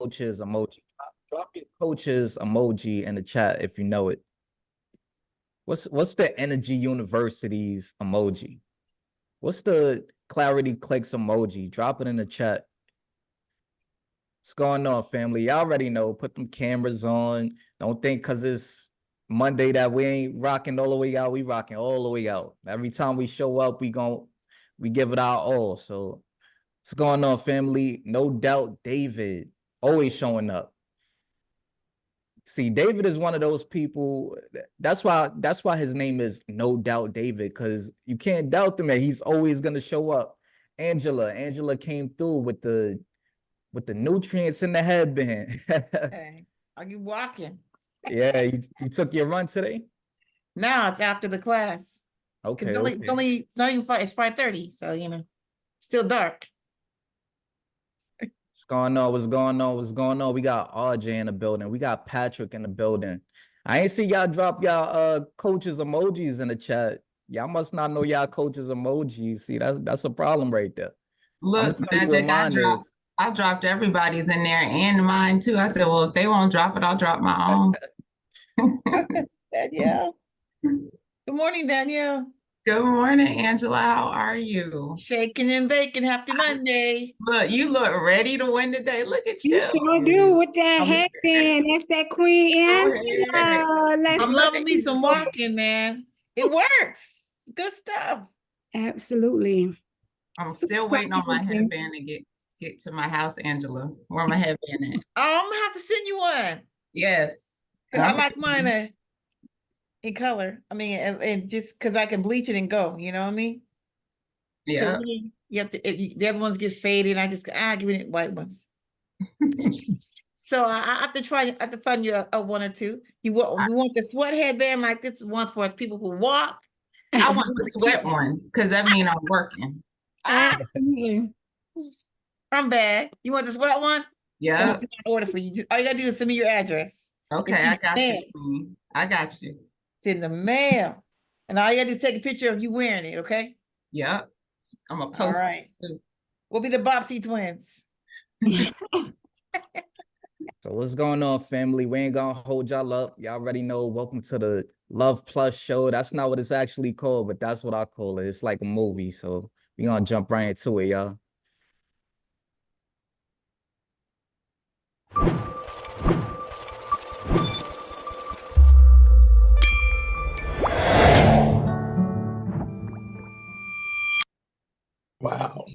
coaches emoji. Drop your coaches emoji in the chat if you know it. What's the Energy University's emoji? What's the Clarity Clicks emoji? Drop it in the chat. What's going on, family? Y'all already know. Put them cameras on. Don't think because it's Monday that we ain't rocking all the way out. We rocking all the way out. Every time we show up, we give it our all. So what's going on, family? No doubt, David always showing up. See, David is one of those people. That's why his name is No Doubt David, because you can't doubt the man. He's always gonna show up. Angela came through with the nutrients in the headband. Hey, are you walking? Yeah, you took your run today? No, it's after the class. Okay, It's not even 5, it's 5:30, so still dark. What's going on? What's going on? What's going on? We got RJ in the building. We got Patrick in the building. I ain't see y'all drop y'all coaches emojis in the chat. Y'all must not know y'all coaches emojis. See, that's a problem right there. Look, Magic, I dropped everybody's in there and mine too. I said, well, if they won't drop it, I'll drop my own. Danielle. Good morning, Danielle. Good morning, Angela. How are you? Shaking and baking. Happy Monday. Look, you look ready to win today. Look at you. You sure do with that headband. That's that Queen Angela. I'm loving me some walking, man. It works. Good stuff. Absolutely. I'm still waiting on my headband to get to my house, Angela. Where my headband at? Oh, I'm gonna have to send you one. Yes. I like mine in color. I mean, and just because I can bleach it and go, you know what I mean? Yeah. So you have to. The other ones get faded. I give me white ones. So I have to try. I have to find you a one or two. You want the sweat headband like this one for us people who walk. I want the sweat one because that means I'm working. I'm bad. You want the sweat one? Yeah. Order for you. All you gotta do is send me your address. Okay, I got you. I got you. It's in the mail, and all you gotta do is take a picture of you wearing it. Okay. Yep. I'm gonna post. All right. We'll be the Bobsey twins. So what's going on, family? We ain't gonna hold y'all up. Y'all already know. Welcome to the Love Plus show. That's not what it's actually called, but that's what I call it. It's like a movie. So we gonna jump right into it, y'all. Wow.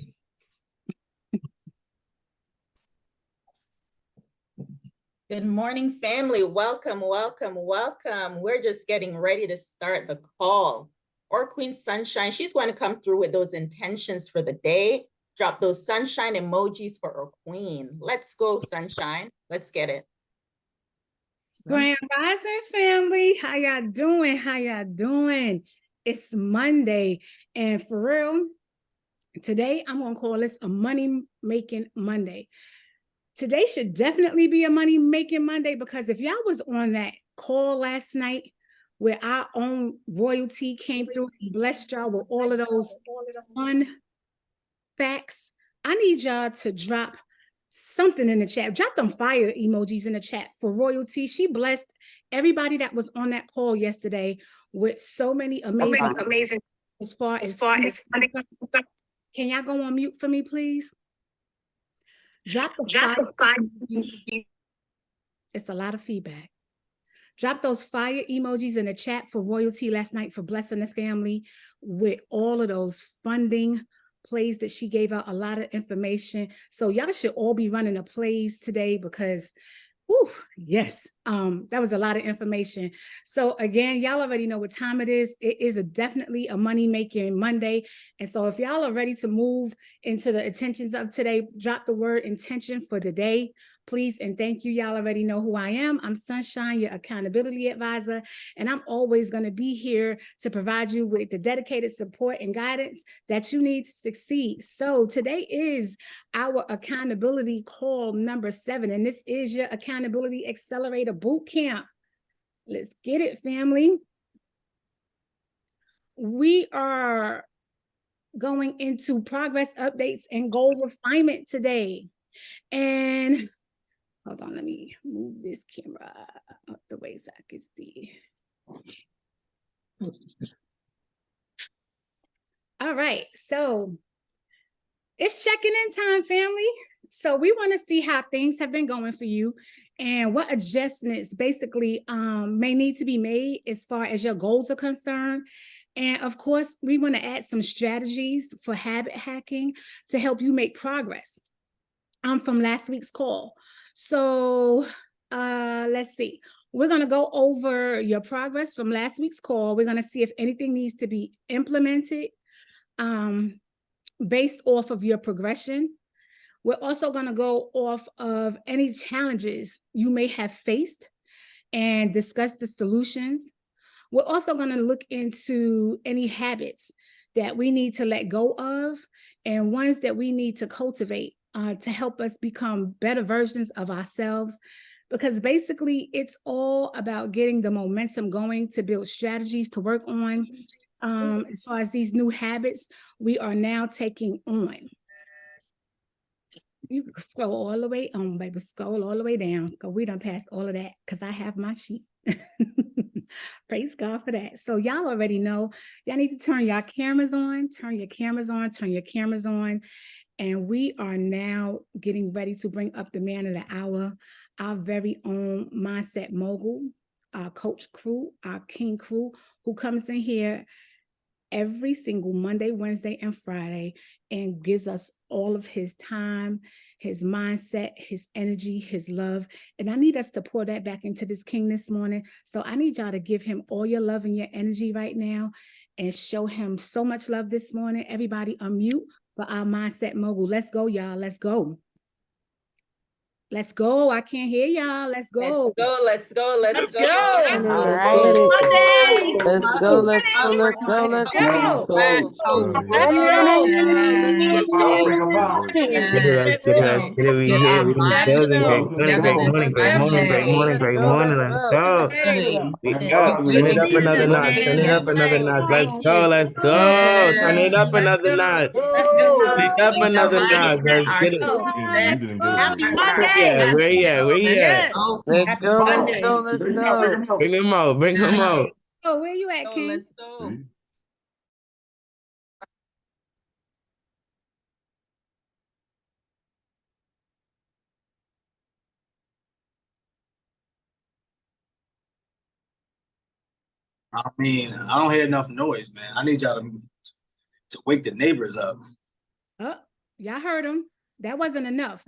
Good morning, family. Welcome, welcome, welcome. We're just getting ready to start the call. Our Queen Sunshine, she's going to come through with those intentions for the day. Drop those sunshine emojis for our queen. Let's go, Sunshine. Let's get it. Grand Rising family, how y'all doing? How y'all doing? It's Monday, and for real, today I'm gonna call this a money-making Monday. Today should definitely be a money-making Monday because if y'all was on that call last night where our own royalty came through and blessed y'all with all of those fun facts, I need y'all to drop something in the chat. Drop them fire emojis in the chat for royalty. She blessed everybody that was on that call yesterday with so many amazing as far as funny. Can y'all go on mute for me, please? Drop the fire. It's a lot of feedback. Drop those fire emojis in the chat for royalty last night for blessing the family with all of those funding plays that she gave out, a lot of information. So y'all should all be running the plays today because yes, that was a lot of information. So again, y'all already know what time it is. It is definitely a money-making Monday. And so if y'all are ready to move into the intentions of today, drop the word intention for the day, please. And thank you. Y'all already know who I am. I'm Sunshine, your accountability advisor. And I'm always going to be here to provide you with the dedicated support and guidance that you need to succeed. So today is our accountability call number 7. And this is your Accountability Accelerator Boot Camp. Let's get it, family. We are going into progress updates and goal refinement today. And Hold on, let me move this camera up the way so I can see. All right, so it's checking in time, family. So we want to see how things have been going for you and what adjustments basically may need to be made as far as your goals are concerned. And of course, we want to add some strategies for habit hacking to help you make progress from last week's call. So let's see. We're going to go over your progress from last week's call. We're going to see if anything needs to be implemented based off of your progression. We're also going to go off of any challenges you may have faced and discuss the solutions. We're also going to look into any habits that we need to let go of and ones that we need to cultivate to help us become better versions of ourselves. Because basically, it's all about getting the momentum going to build strategies to work on. As far as these new habits we are now taking on. You can scroll all the way on, baby. Scroll all the way down because we done passed all of that because I have my sheet. Praise God for that. So y'all already know, y'all need to turn your cameras on, turn your cameras on, turn your cameras on. And we are now getting ready to bring up the man of the hour, our very own mindset mogul, our coach crew, our king crew, who comes in here every single Monday, Wednesday, and Friday and gives us all of his time, his mindset, his energy, his love. And I need us to pour that back into this king this morning. So I need y'all to give him all your love and your energy right now and show him so much love this morning. Everybody unmute for our mindset mogul. Let's go, y'all. Let's go. Let's go. I can't hear y'all. Let's go. Let's go. Let's go. All right. Monday. Let's go. Let's go. Let's go. Let's Let's go. go. Let's Let's go. Get it. We here. We in the building. Great morning. Great morning. Great morning. Great morning. Let's Great go. morning. Let's Let's go. go. We up. Turn it up another notch. Turn it up another notch. Let's go. Let's go. Turn it up another notch. Turn it up another notch. Let's get it. Happy Yeah, Monday. where you at? Where you at? Yes. Let's Happy go. Let's Monday. go. Let's go. Bring them out. Bring them out. Oh, where you at, King? Let's go. I mean, I don't hear enough noise, man. I need y'all to wake the neighbors up. Oh, y'all heard him. That wasn't enough.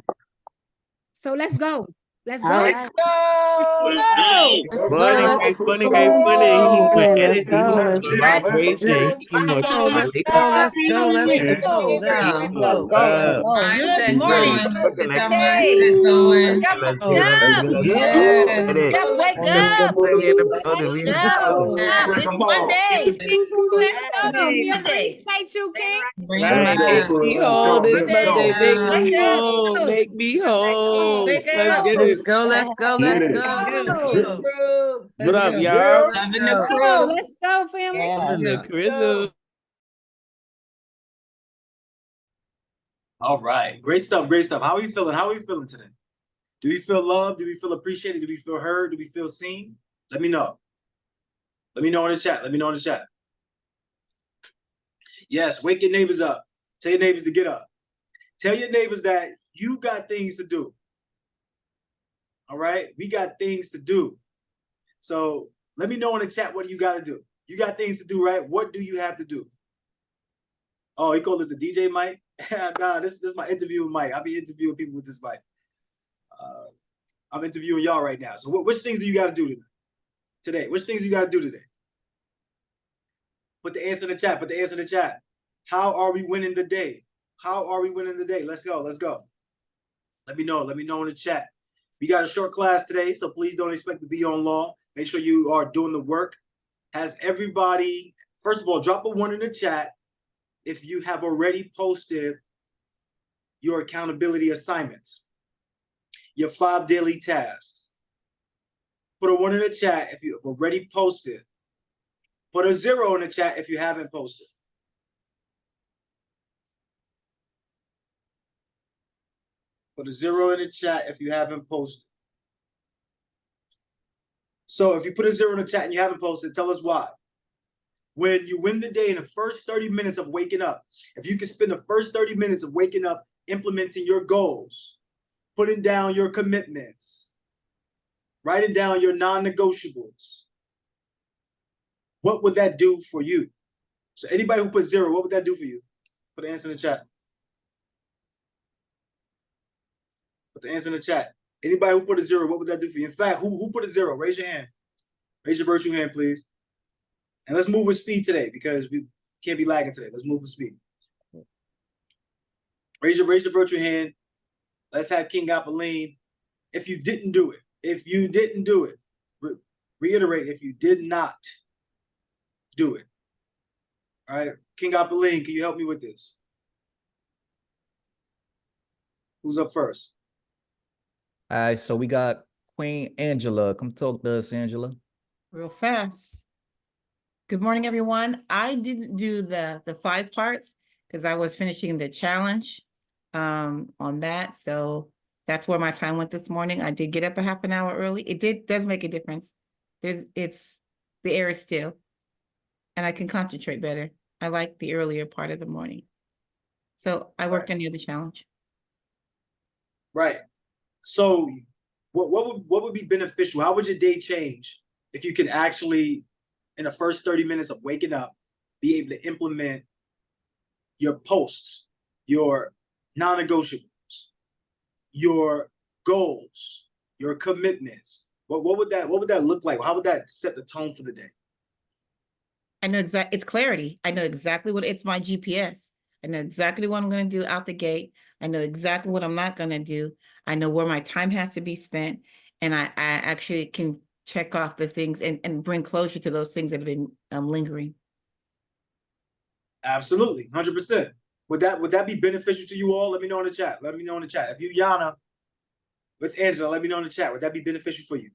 So let's go. Let's go. All Let's right. go. Let's go. Morning, Let's great morning, great morning. He need more energy. He need go. more vibration. He need more Let's go. Let's stimulation. go. Let's go. Let's go. Let's go. Up. Good morning. Let's get that Monday. mindset going. Let's Oh, get it. Let's Jump. get it. Yeah. Get it. Jump. Wake Let's up. We in the building. We in the Jump. building. Up. It's Monday. Let's go. Monday. Appreciate you, King. Bring it Right. back. Make me whole this Monday. Monday. Make Wake me up. whole. Make me whole. Wake Let's up. get let's it. go. Let's go. Let's go. Go. What up, go. y'all? Let's Loving the go. crew. Let's go, family. I'm in the crizzle. All right. Great stuff. Great stuff. How are you feeling? How are you feeling today? Do we feel loved? Do we feel appreciated? Do we feel heard? Do we feel seen? Let me know. Let me know in the chat. Let me know in the chat. Yes, wake your neighbors up. Tell your neighbors to get up. Tell your neighbors that you got things to do. All right? We got things to do. So let me know in the chat what you got to do. You got things to do, right? What do you have to do? Oh, he called this the DJ mic? Nah, this is my interview mic. I'll be interviewing people with this mic. I'm interviewing y'all right now. So which things do you got to do today? Which things you got to do today? Put the answer in the chat. Put the answer in the chat. How are we winning the day? How are we winning the day? Let's go. Let's go. Let me know. Let me know in the chat. We got a short class today, so please don't expect to be on long. Make sure you are doing the work. Has everybody, first of all, drop a 1 in the chat if you have already posted your accountability assignments, your 5 daily tasks. Put a 1 in the chat if you have already posted. Put a 0 in the chat if you haven't posted. Put a 0 in the chat if you haven't posted. So if you put a 0 in the chat and you haven't posted, tell us why. When you win the day in the first 30 minutes of waking up, if you can spend the first 30 minutes of waking up implementing your goals, putting down your commitments, writing down your non-negotiables, what would that do for you? So anybody who put 0, what would that do for you? Put the answer in the chat. Put the answer in the chat. Anybody who put a 0, what would that do for you? In fact, who put a 0? Raise your hand. Raise your virtual hand, please. And let's move with speed today because we can't be lagging today. Let's move with speed. Raise your virtual hand. Let's have King Apolline. If you didn't do it, reiterate if you did not do it. All right, King Apolline, can you help me with this? Who's up first? All right, so we got Queen Angela. Come talk to us, Angela. Real fast. Good morning, everyone. I didn't do the 5 parts because I was finishing the challenge on that. So that's where my time went this morning. I did get up a half an hour early. It does make a difference. The air is still, and I can concentrate better. I like the earlier part of the morning. So I worked on the other challenge. Right. So what would be beneficial? How would your day change if you can actually, in the first 30 minutes of waking up, be able to implement your posts, your non-negotiables, your goals, your commitments? What would that look like? How would that set the tone for the day? I know it's clarity. I know exactly it's my GPS. I know exactly what I'm going to do out the gate. I know exactly what I'm not going to do. I know where my time has to be spent. And I actually can check off the things and bring closure to those things that have been lingering. Absolutely, 100%. Would that be beneficial to you all? Let me know in the chat. Let me know in the chat. If you Yana with Angela, let me know in the chat. Would that be beneficial for you?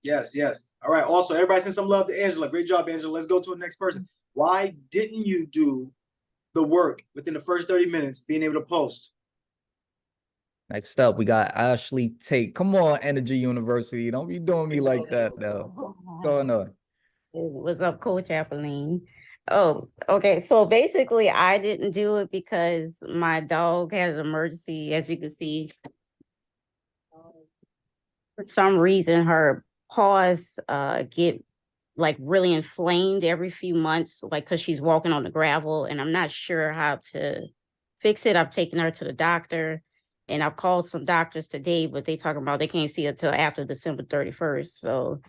Yes, yes. All right. Also, everybody send some love to Angela. Great job, Angela. Let's go to the next person. Why didn't you do the work within the first 30 minutes, being able to post? Next up, we got Ashley Tate. Come on, Energy University. Don't be doing me like that, though. What's going on? What's up, Coach Apolline? Oh, okay. So basically, I didn't do it because my dog has an emergency. As you can see, for some reason, her paws get like really inflamed every few months, like because she's walking on the gravel, and I'm not sure how to fix it. I've taken her to the doctor, and I've called some doctors today, but they talking about they can't see her till after December 31st. So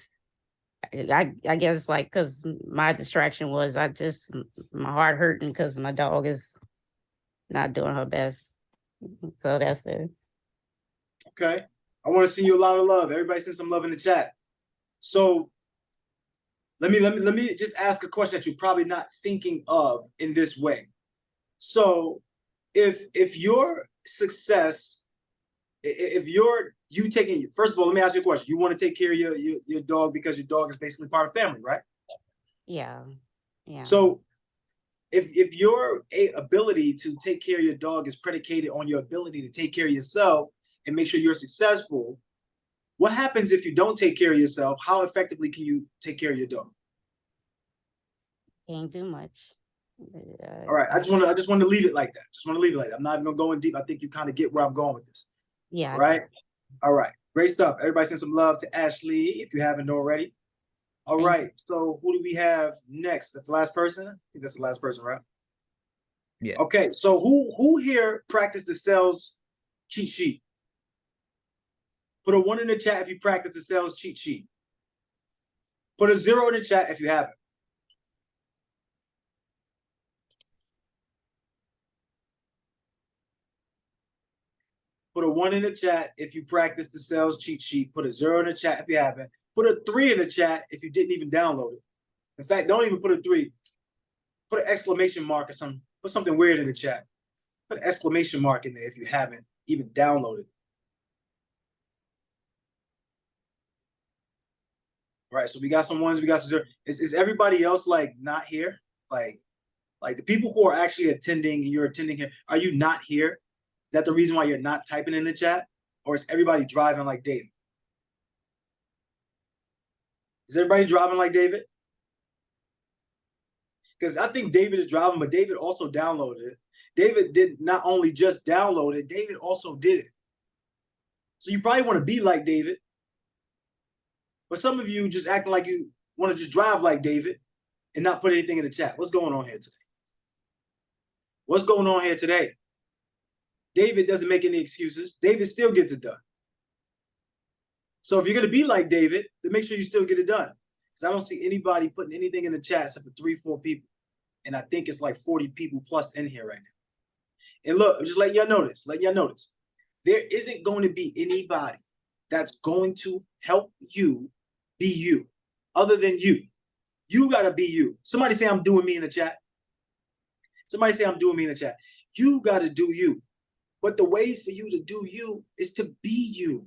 I guess like because my distraction was my heart hurting because my dog is not doing her best. So that's it. Okay. I want to send you a lot of love. Everybody send some love in the chat. So let me just ask a question that you're probably not thinking of in this way. So if your success, you taking, first of all, let me ask you a question. You want to take care of your dog because your dog is basically part of family, right? Yeah. Yeah. So if your ability to take care of your dog is predicated on your ability to take care of yourself and make sure you're successful, what happens if you don't take care of yourself? How effectively can you take care of your dog? Can't do much. All right, I just want to leave it like that. Just want to leave it like that. I'm not even gonna go in deep. I think you kind of get where I'm going with this. Yeah. All right. All right. Great stuff. Everybody send some love to Ashley if you haven't already. All right. So who do we have next? That's the last person? I think that's the last person, right? Yeah. Okay. So who here practiced the sales cheat sheet? Put a 1 in the chat if you practice the sales cheat sheet. Put a 0 in the chat if you haven't. Put a 1 in the chat if you practice the sales cheat sheet. Put a 0 in the chat if you haven't. Put a 3 in the chat if you didn't even download it. In fact, don't even put a 3. Put an exclamation mark or something. Put something weird in the chat. Put an exclamation mark in there if you haven't even downloaded. All right, so we got some 1s, we got some 0s. Is everybody else like not here? Like the people who are actually attending, you're attending here, are you not here? Is that the reason why you're not typing in the chat? Or is everybody driving like David? Is everybody driving like David? Because I think David is driving, but David also downloaded it. David did not only just download it, David also did it. So you probably want to be like David. But some of you just acting like you want to just drive like David and not put anything in the chat. What's going on here today? What's going on here today? David doesn't make any excuses. David still gets it done. So if you're going to be like David, then make sure you still get it done. Because I don't see anybody putting anything in the chat except for 3-4 people. And I think it's like 40 people plus in here right now. And look, I'm just letting y'all notice. There isn't going to be anybody that's going to help you be you other than you. You got to be you. Somebody say I'm doing me in the chat. Somebody say I'm doing me in the chat. You got to do you. But the way for you to do you is to be you.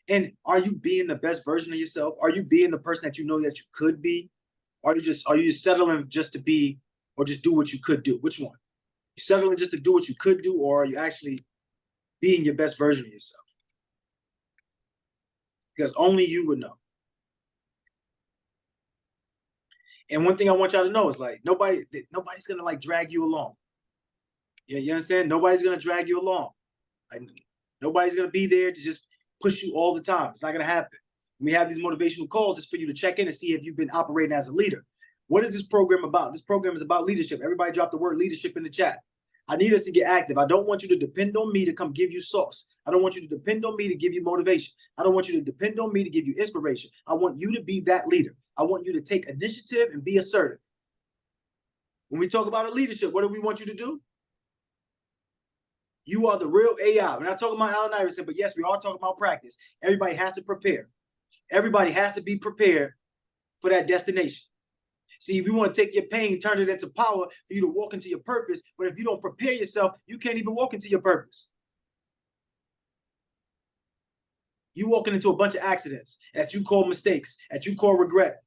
And are you being the best version of yourself? Are you being the person that you know that you could be? Are you settling just to be or just do what you could do? Which one? You settling just to do what you could do, or are you actually being your best version of yourself? Because only you would know. And one thing I want y'all to know is like nobody's gonna like drag you along. Yeah, you understand? Nobody's gonna drag you along. Like, nobody's gonna be there to just push you all the time. It's not gonna happen. When we have these motivational calls, it's for you to check in and see if you've been operating as a leader. What is this program about? This program is about leadership. Everybody drop the word leadership in the chat. I need us to get active. I don't want you to depend on me to come give you sauce. I don't want you to depend on me to give you motivation. I don't want you to depend on me to give you inspiration. I want you to be that leader. I want you to take initiative and be assertive. When we talk about a leadership, what do we want you to do? You are the real AI. We're not talking about Allen Iverson, but yes, we are talking about practice. Everybody has to prepare. Everybody has to be prepared for that destination. See, we want to take your pain, turn it into power for you to walk into your purpose. But if you don't prepare yourself, you can't even walk into your purpose. You walking into a bunch of accidents that you call mistakes, that you call regret.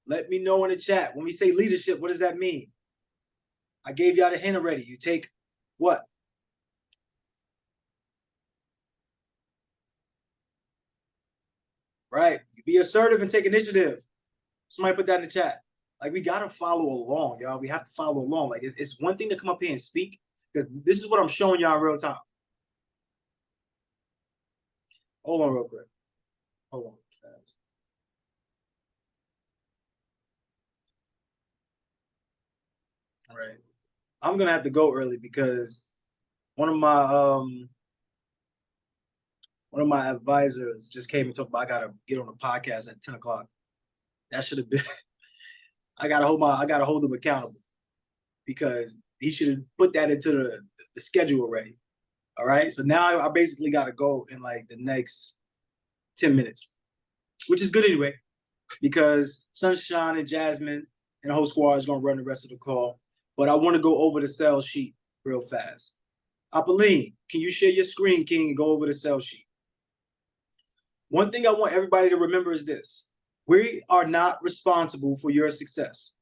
Let me know in the chat. When we say leadership, what does that mean? I gave y'all the hint already. You take what? Right. You be assertive and take initiative. Somebody put that in the chat. Like, we got to follow along, y'all. We have to follow along. Like, it's one thing to come up here and speak, because this is what I'm showing y'all in real time. Hold on real quick. Hold on. Fast. All right. I'm going to have to go early because one of my advisors just came and told me I got to get on a podcast at 10 o'clock. That should have been, I got to hold him accountable, because he should have put that into the schedule already. All right. So now I basically got to go in like the next 10 minutes, which is good anyway, because Sunshine and Jasmine and the whole squad is going to run the rest of the call. But I want to go over the sales sheet real fast. Apolline, can you share your screen, King, and go over the sales sheet? One thing I want everybody to remember is this: we are not responsible for your success.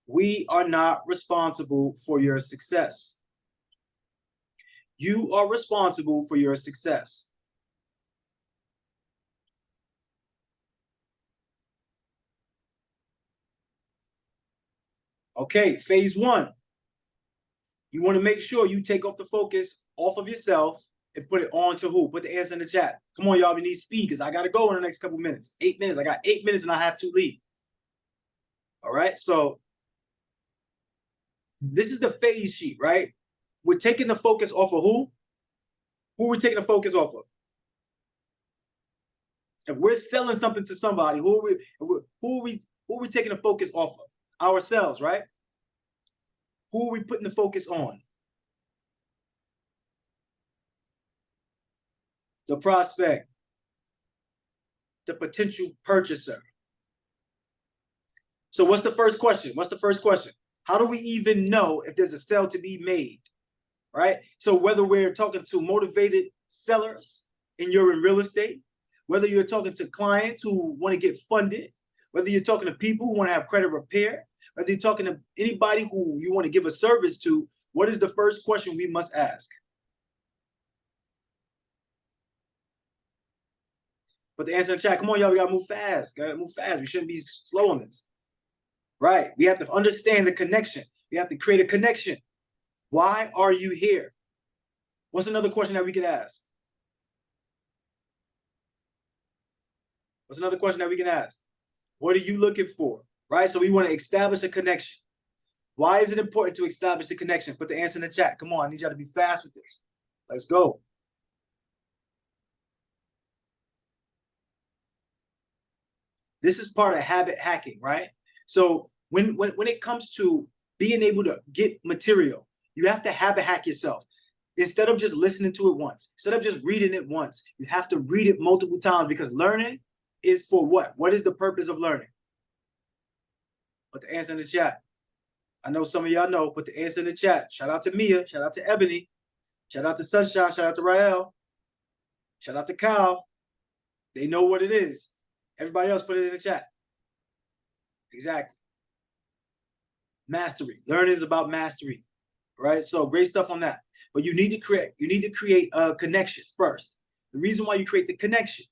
We are not responsible for your success. You are responsible for your success. Okay, phase one. You want to make sure you take off the focus off of yourself and put it on to who? Put the answer in the chat. Come on, y'all. We need speed because I got to go in the next couple minutes. 8 minutes. I got 8 minutes and I have to leave. All right. So this is the phase sheet, right? We're taking the focus off of who? Who are we taking the focus off of? If we're selling something to somebody, who are we taking the focus off of? Ourselves, right? Who are we putting the focus on? The prospect, the potential purchaser. So what's the first question? What's the first question? How do we even know if there's a sale to be made, right? So whether we're talking to motivated sellers and you're in real estate, whether you're talking to clients who want to get funded, whether you're talking to people who want to have credit repair, whether you're talking to anybody who you want to give a service to, what is the first question we must ask? Put the answer in the chat. Come on, y'all, we gotta move fast. Gotta move fast. We shouldn't be slow on this. Right? We have to understand the connection. We have to create a connection. Why are you here? What's another question that we could ask? What's another question that we can ask? What are you looking for? Right? So we want to establish a connection. Why is it important to establish the connection? Put the answer in the chat. Come on, I need y'all to be fast with this. Let's go. This is part of habit hacking, right? So when it comes to being able to get material, you have to habit hack yourself. Instead of just listening to it once, instead of just reading it once, you have to read it multiple times, because learning is for what? What is the purpose of learning? Put the answer in the chat. I know some of y'all know. Put the answer in the chat. Shout out to Mia. Shout out to Ebony. Shout out to Sunshine. Shout out to Rael. Shout out to Kyle. They know what it is. Everybody else put it in the chat. Exactly. Mastery. Learning is about mastery. Right? So great stuff on that. But you need to create a connection first. The reason why you create the connection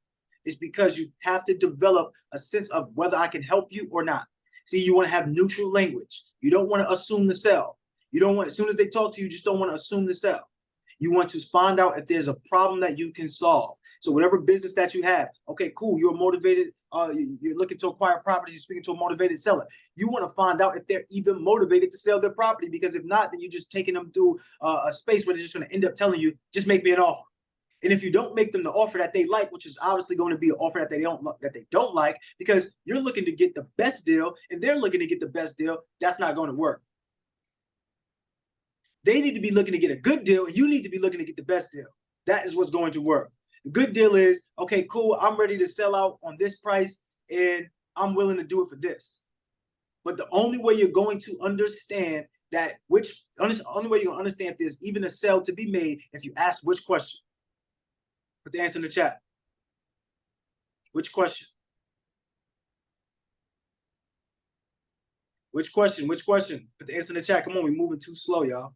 is because you have to develop a sense of whether I can help you or not. See, you want to have neutral language. You don't want to assume the sell. You don't want, as soon as they talk to you, you just don't want to assume the sell. You want to find out if there's a problem that you can solve. So whatever business that you have, okay, cool, you're motivated, you're looking to acquire properties, you're speaking to a motivated seller. You want to find out if they're even motivated to sell their property, because if not, then you're just taking them through a space where they're just going to end up telling you, just make me an offer. And if you don't make them the offer that they like, which is obviously going to be an offer that they don't like, because you're looking to get the best deal and they're looking to get the best deal, that's not going to work. They need to be looking to get a good deal, and you need to be looking to get the best deal. That is what's going to work. The good deal is, okay, cool, I'm ready to sell out on this price and I'm willing to do it for this. But the only way you're going to understand that only way you're going to understand if there's even a sale to be made, if you ask which question. Put the answer in the chat. Which question? Which question? Which question? Put the answer in the chat. Come on, we're moving too slow, y'all.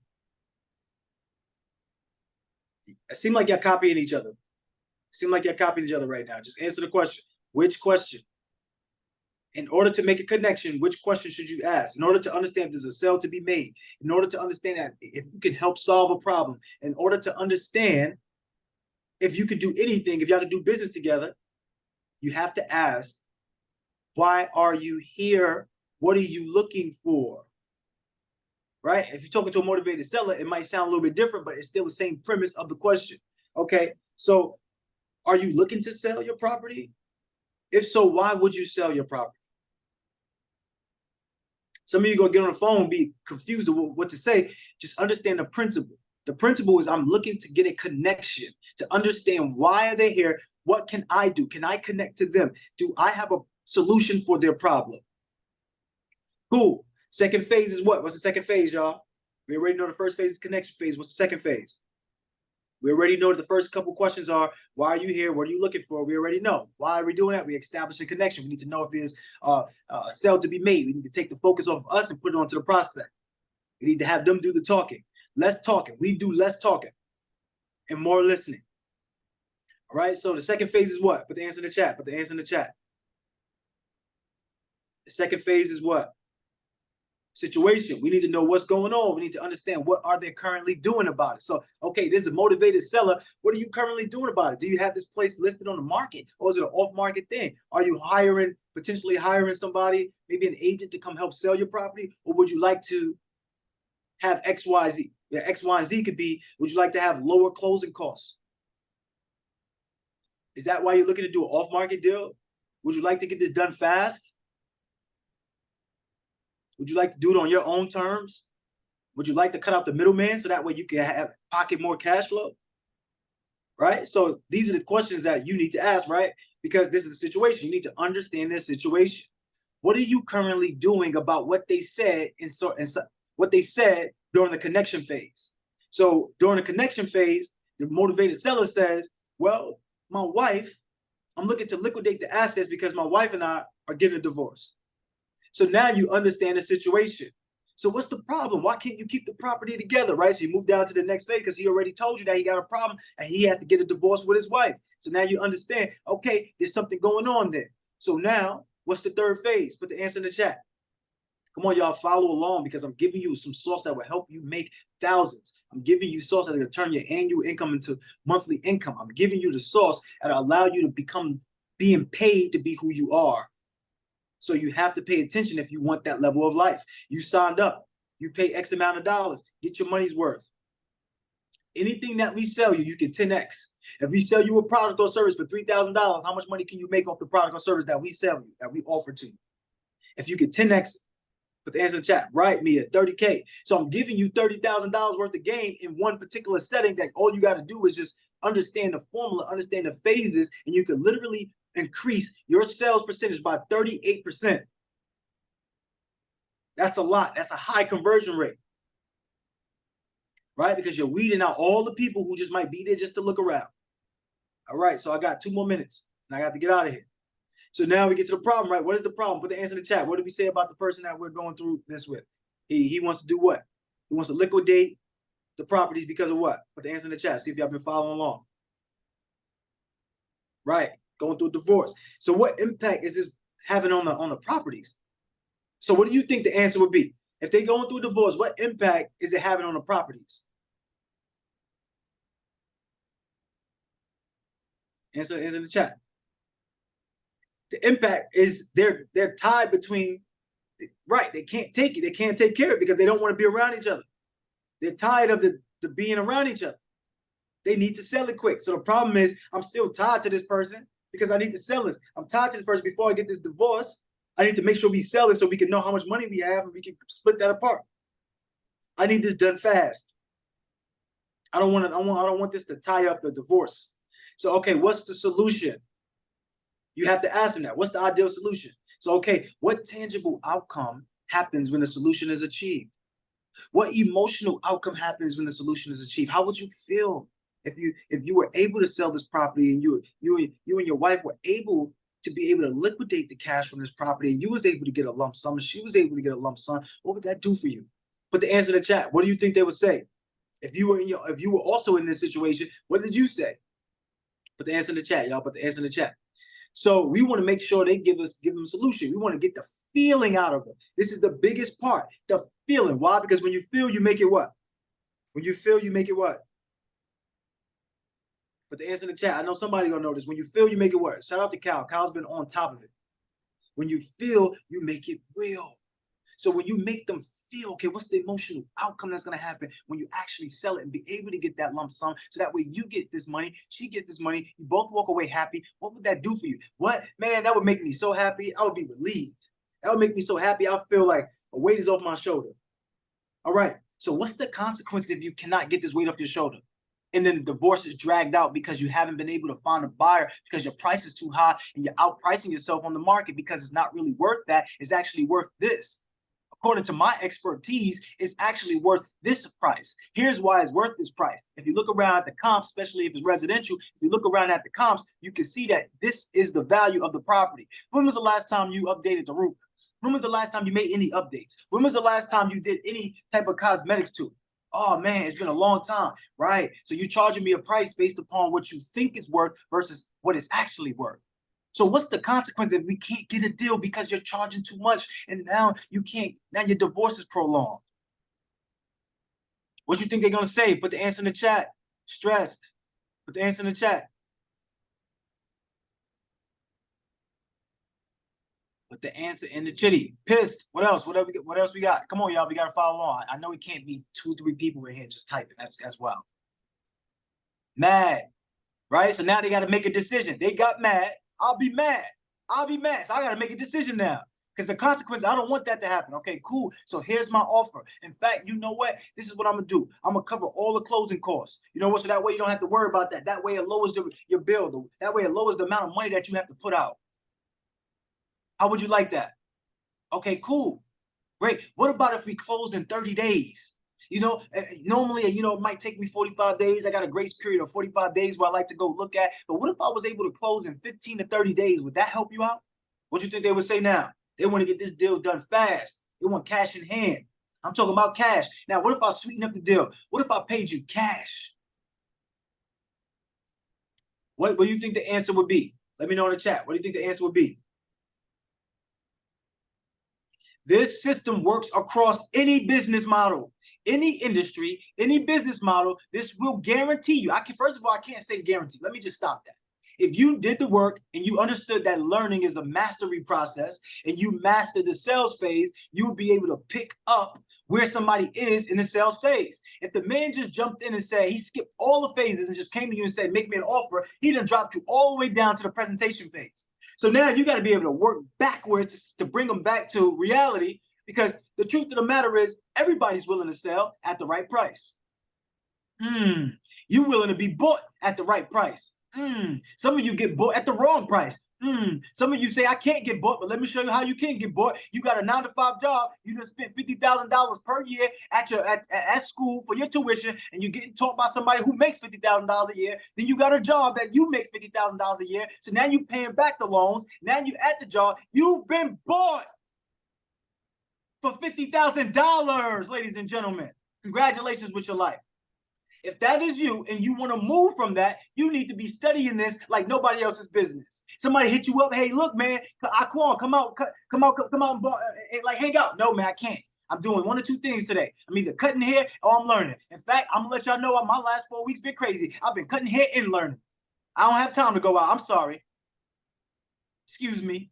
It seems like you're copying each other. It seems like you're copying each other right now. Just answer the question. Which question? In order to make a connection, which question should you ask? In order to understand if there's a sale to be made, in order to understand that if you can help solve a problem, in order to understand if you could do anything, if y'all could do business together, you have to ask, why are you here? What are you looking for? Right? If you're talking to a motivated seller, it might sound a little bit different, but it's still the same premise of the question. Okay, so are you looking to sell your property? If so, why would you sell your property? Some of you gonna get on the phone and be confused of what to say. Just understand the principle. The principle is, I'm looking to get a connection, to understand why are they here? What can I do? Can I connect to them? Do I have a solution for their problem? Cool. Second phase is what? What's the second phase, y'all? We already know the first phase is connection phase. What's the second phase? We already know the first couple questions are, why are you here? What are you looking for? We already know. Why are we doing that? We establish a connection. We need to know if there's a sale to be made. We need to take the focus off of us and put it onto the prospect. We need to have them do the talking. Less talking. We do less talking and more listening. All right. So the second phase is what? Put the answer in the chat. Put the answer in the chat. The second phase is what? Situation. We need to know what's going on. We need to understand what are they currently doing about it. So, okay, this is a motivated seller. What are you currently doing about it? Do you have this place listed on the market, or is it an off-market thing? Are you potentially hiring somebody, maybe an agent, to come help sell your property? Or would you like to have XYZ? Yeah, X, Y, and Z could be, would you like to have lower closing costs? Is that why you're looking to do an off-market deal? Would you like to get this done fast? Would you like to do it on your own terms? Would you like to cut out the middleman so that way you can pocket more cash flow? Right? So these are the questions that you need to ask, right? Because this is a situation. You need to understand their situation. What are you currently doing about what they said what they said during the connection phase? So during the connection phase, the motivated seller says, well, my wife I'm looking to liquidate the assets because my wife and I are getting a divorce. So now you understand the situation. So what's the problem? Why can't you keep the property together, right? So you move down to the next phase because he already told you that he got a problem and he has to get a divorce with his wife. So now you understand, okay, there's something going on there. So now, what's the third phase? Put the answer in the chat. Come on, y'all, follow along because I'm giving you some sauce that will help you make thousands. I'm giving you sauce that's going to turn your annual income into monthly income. I'm giving you the sauce that will allow you to become being paid to be who you are. So you have to pay attention if you want that level of life. You signed up. You pay X amount of dollars. Get your money's worth. Anything that we sell you, you can 10X. If we sell you a product or service for $3,000, how much money can you make off the product or service that we sell you, that we offer to you? If you can 10X, put the answer in the chat. Write me at 30K. So I'm giving you $30,000 worth of game in one particular setting that all you got to do is just understand the formula, understand the phases, and you can literally increase your sales percentage by 38%. That's a lot. That's a high conversion rate, right? Because you're weeding out all the people who just might be there just to look around. All right, so I got 2 more minutes and I got to get out of here. So now we get to the problem, right? What is the problem? Put the answer in the chat. What did we say about the person that we're going through this with? He wants to do what? He wants to liquidate the properties because of what? Put the answer in the chat. See if y'all been following along. Right, going through a divorce. So what impact is this having on the properties? So what do you think the answer would be? If they're going through a divorce, what impact is it having on the properties? Answer in the chat. The impact is they're tied between, right, they can't take it. They can't take care of it because they don't want to be around each other. They're tired of the being around each other. They need to sell it quick. So the problem is I'm still tied to this person because I need to sell this. I'm tied to this person before I get this divorce. I need to make sure we sell it so we can know how much money we have and we can split that apart. I need this done fast. I don't want this to tie up the divorce. So, okay, what's the solution? You have to ask them that. What's the ideal solution? So, okay, what tangible outcome happens when the solution is achieved? What emotional outcome happens when the solution is achieved? How would you feel if you were able to sell this property and you and your wife were able to be able to liquidate the cash from this property and you was able to get a lump sum and she was able to get a lump sum? What would that do for you? Put the answer in the chat. What do you think they would say? If you were also in this situation, what did you say? Put the answer in the chat, y'all. Put the answer in the chat. So we want to make sure they give them a solution. We want to get the feeling out of them. This is the biggest part, the feeling. Why? Because when you feel, you make it what? When you feel, you make it what? Put the answer in the chat. I know somebody gonna know this. When you feel, you make it what? Shout out to Cal. Cal's been on top of it. When you feel, you make it real. So when you make them feel, okay, what's the emotional outcome that's going to happen when you actually sell it and be able to get that lump sum? So that way you get this money, she gets this money, you both walk away happy. What would that do for you? What? Man, that would make me so happy. I would be relieved. That would make me so happy. I feel like a weight is off my shoulder. All right. So what's the consequence if you cannot get this weight off your shoulder? And then the divorce is dragged out because you haven't been able to find a buyer because your price is too high and you're outpricing yourself on the market because it's not really worth that. It's actually worth this. According to my expertise, it's actually worth this price. Here's why it's worth this price. If you look around at the comps, especially if it's residential, if you look around at the comps, you can see that this is the value of the property. When was the last time you updated the roof? When was the last time you made any updates? When was the last time you did any type of cosmetics to it? Oh man, it's been a long time, right? So you're charging me a price based upon what you think it's worth versus what it's actually worth. So what's the consequence if we can't get a deal because you're charging too much and now you can't, now your divorce is prolonged? What do you think they're going to say? Put the answer in the chat. Stressed. Put the answer in the chat. Put the answer in the chitty. Pissed. What else? What else we got? Come on, y'all. We got to follow along. I know it can't be 2-3 people in here just typing. That's wild. Mad. Right? So now they got to make a decision. They got mad. I'll be mad. I'll be mad. So I got to make a decision now. Because the consequence, I don't want that to happen. Okay, cool. So here's my offer. In fact, you know what? This is what I'm going to do. I'm going to cover all the closing costs. You know what? So that way you don't have to worry about that. That way it lowers your bill. That way it lowers the amount of money that you have to put out. How would you like that? Okay, cool. Great. What about if we closed in 30 days? Normally, it might take me 45 days. I got a grace period of 45 days where I like to go look at. But what if I was able to close in 15 to 30 days? Would that help you out? What do you think they would say now? They want to get this deal done fast. They want cash in hand. I'm talking about cash. Now, what if I sweeten up the deal? What if I paid you cash? What do you think the answer would be? Let me know in the chat. What do you think the answer would be? This system works across any business model, any industry, any business model. This will guarantee you. First of all, I can't say guarantee. Let me just stop that. If you did the work and you understood that learning is a mastery process and you mastered the sales phase, you would be able to pick up where somebody is in the sales phase. If the man just jumped in and said, he skipped all the phases and just came to you and said, make me an offer, he done dropped you all the way down to the presentation phase. So now you got to be able to work backwards to bring them back to reality, because the truth of the matter is everybody's willing to sell at the right price. You willing to be bought at the right price. Some of you get bought at the wrong price. Some of you say, I can't get bought, but let me show you how you can get bought. You got a 9-to-5 job. You done spent $50,000 per year at school for your tuition, and you're getting taught by somebody who makes $50,000 a year. Then you got a job that you make $50,000 a year. So now you're paying back the loans. Now you at the job. You've been bought for $50,000, ladies and gentlemen. Congratulations with your life. If that is you and you want to move from that, you need to be studying this like nobody else's business. Somebody hit you up, hey, look, man, come out and like hang out. No, man, I can't. I'm doing one or two things today. I'm either cutting hair or I'm learning. In fact, I'm gonna let y'all know my last 4 weeks been crazy. I've been cutting hair and learning. I don't have time to go out. I'm sorry. Excuse me.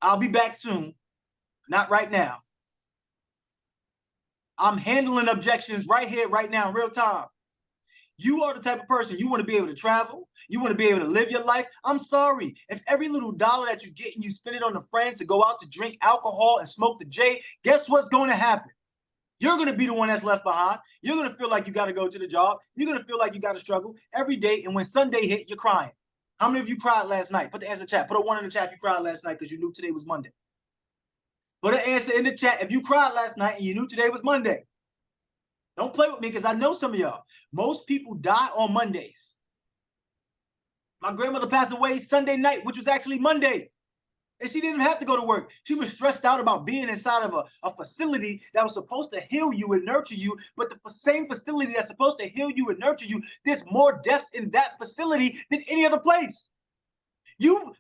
I'll be back soon. Not right now. I'm handling objections right here, right now, in real time. You are the type of person, you want to be able to travel. You want to be able to live your life. I'm sorry. If every little dollar that you get and you spend it on the friends to go out to drink alcohol and smoke the J, guess what's going to happen? You're going to be the one that's left behind. You're going to feel like you got to go to the job. You're going to feel like you got to struggle every day. And when Sunday hit, you're crying. How many of you cried last night? Put the answer in the chat. Put a 1 in the chat if you cried last night because you knew today was Monday. Put an answer in the chat if you cried last night and you knew today was Monday. Don't play with me because I know some of y'all. Most people die on Mondays. My grandmother passed away Sunday night, which was actually Monday. And she didn't have to go to work. She was stressed out about being inside of a facility that was supposed to heal you and nurture you. But the same facility that's supposed to heal you and nurture you, there's more deaths in that facility than any other place.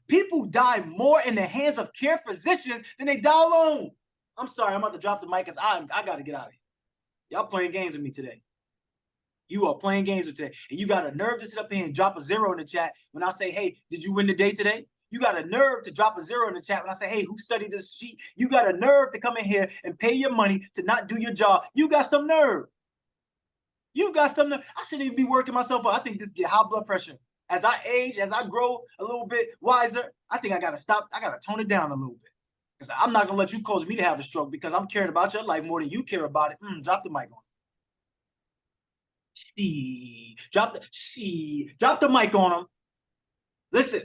People die more in the hands of care physicians than they die alone. I'm sorry, I'm about to drop the mic because I got to get out of here. Y'all playing games with me today. You are playing games with today. And you got a nerve to sit up here and drop a 0 in the chat when I say, hey, did you win the day today? You got a nerve to drop a 0 in the chat when I say, hey, who studied this sheet? You got a nerve to come in here and pay your money to not do your job. You got some nerve. You got some nerve. I shouldn't even be working myself up. I think this get high blood pressure. As I age, as I grow a little bit wiser, I think I got to stop. I got to tone it down a little bit. Because I'm not going to let you cause me to have a stroke because I'm caring about your life more than you care about it. Drop the mic on. Drop the mic on them. Listen.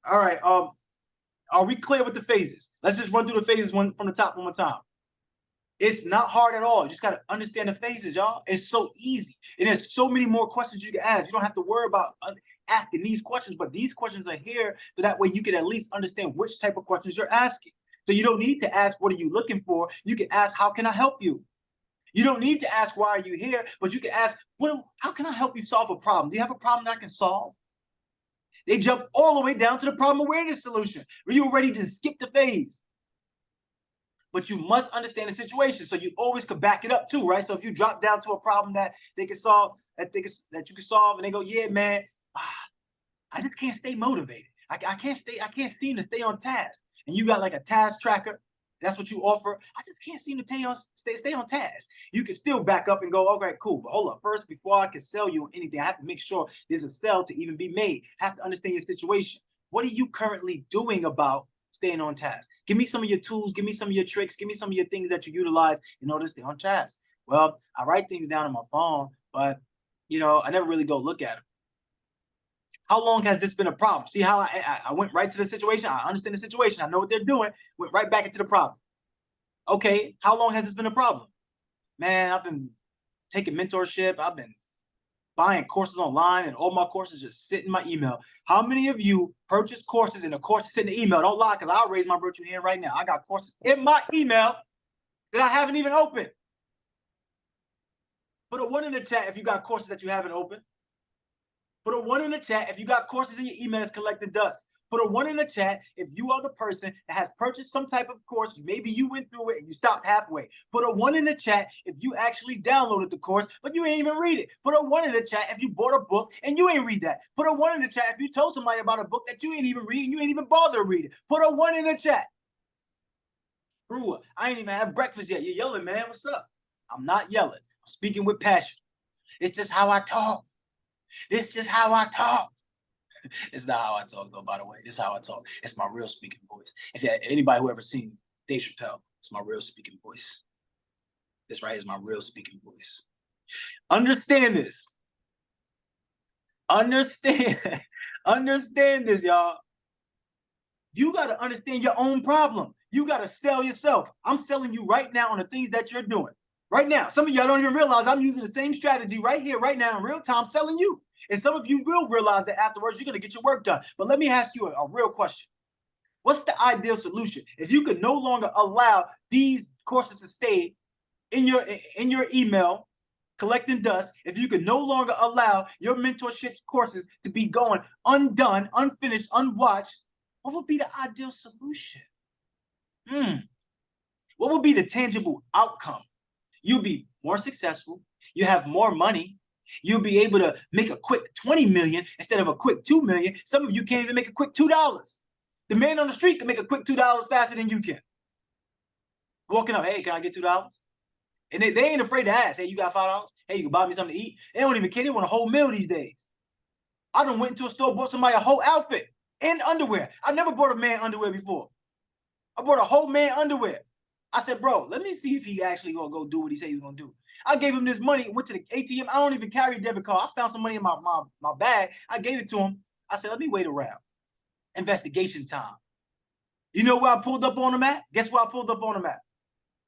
All right. Are we clear with the phases? Let's just run through the phases from the top one more time. It's not hard at all. You just got to understand the phases, y'all. It's so easy. And there's so many more questions you can ask. You don't have to worry about asking these questions, but these questions are here so that way you can at least understand which type of questions you're asking. So you don't need to ask, what are you looking for? You can ask, how can I help you? You don't need to ask, why are you here? But you can ask, how can I help you solve a problem? Do you have a problem that I can solve? They jump all the way down to the problem awareness solution, where you're ready to skip the phase. But you must understand the situation, so you always could back it up too, right? So if you drop down to a problem that they can solve, that you can solve, and they go, yeah, man, I just can't stay motivated. I can't seem to stay on task. And you got like a task tracker, that's what you offer. I just can't seem to stay on task. You can still back up and go, okay, cool. But hold up. First, before I can sell you anything, I have to make sure there's a sale to even be made. I have to understand your situation. What are you currently doing about staying on task? Give me some of your tools. Give me some of your tricks. Give me some of your things that you utilize in order to stay on task. Well, I write things down on my phone, but, I never really go look at them. How long has this been a problem? See how I went right to the situation? I understand the situation. I know what they're doing. Went right back into the problem. Okay, how long has this been a problem? Man, I've been taking mentorship. I've been buying courses online, and all my courses just sit in my email. How many of you purchase courses and the courses sit in the email? Don't lie, because I'll raise my virtual hand right now. I got courses in my email that I haven't even opened. Put a 1 in the chat if you got courses that you haven't opened. Put a 1 in the chat if you got courses in your email that's collecting dust. Put a 1 in the chat if you are the person that has purchased some type of course. Maybe you went through it and you stopped halfway. Put a 1 in the chat if you actually downloaded the course, but you ain't even read it. Put a 1 in the chat if you bought a book and you ain't read that. Put a 1 in the chat if you told somebody about a book that you ain't even read and you ain't even bother to read it. Put a 1 in the chat. Brewer, I ain't even had breakfast yet. You're yelling, man. What's up? I'm not yelling. I'm speaking with passion. It's just how I talk. It's just how I talk. It's not how I talk, though, by the way. This is how I talk. It's my real speaking voice. If anybody who ever seen Dave Chappelle, it's my real speaking voice. This right here is my real speaking voice. Understand this. Understand this, y'all. You got to understand your own problem. You got to sell yourself. I'm selling you right now on the things that you're doing. Right now, some of y'all don't even realize I'm using the same strategy right here, right now, in real time, selling you. And some of you will realize that afterwards, you're going to get your work done. But let me ask you a real question. What's the ideal solution? If you could no longer allow these courses to stay in your email, collecting dust, if you could no longer allow your mentorship courses to be going undone, unfinished, unwatched, what would be the ideal solution? What would be the tangible outcome? You'll be more successful. You have more money. You'll be able to make a quick 20 million instead of a quick 2 million. Some of you can't even make a quick $2. The man on the street can make a quick $2 faster than you can. Walking up, hey, can I get $2? And they ain't afraid to ask, hey, you got $5? Hey, you can buy me something to eat? They don't even care. They want a whole meal these days. I done went into a store, bought somebody a whole outfit and underwear. I never bought a man underwear before. I bought a whole man underwear. I said, bro, let me see if he actually gonna go do what he said he's gonna do. I gave him this money, went to the ATM. I don't even carry a debit card. I found some money in my bag. I gave it to him. I said, let me wait around. Investigation time. You know where I pulled up on him at? Guess where I pulled up on him at?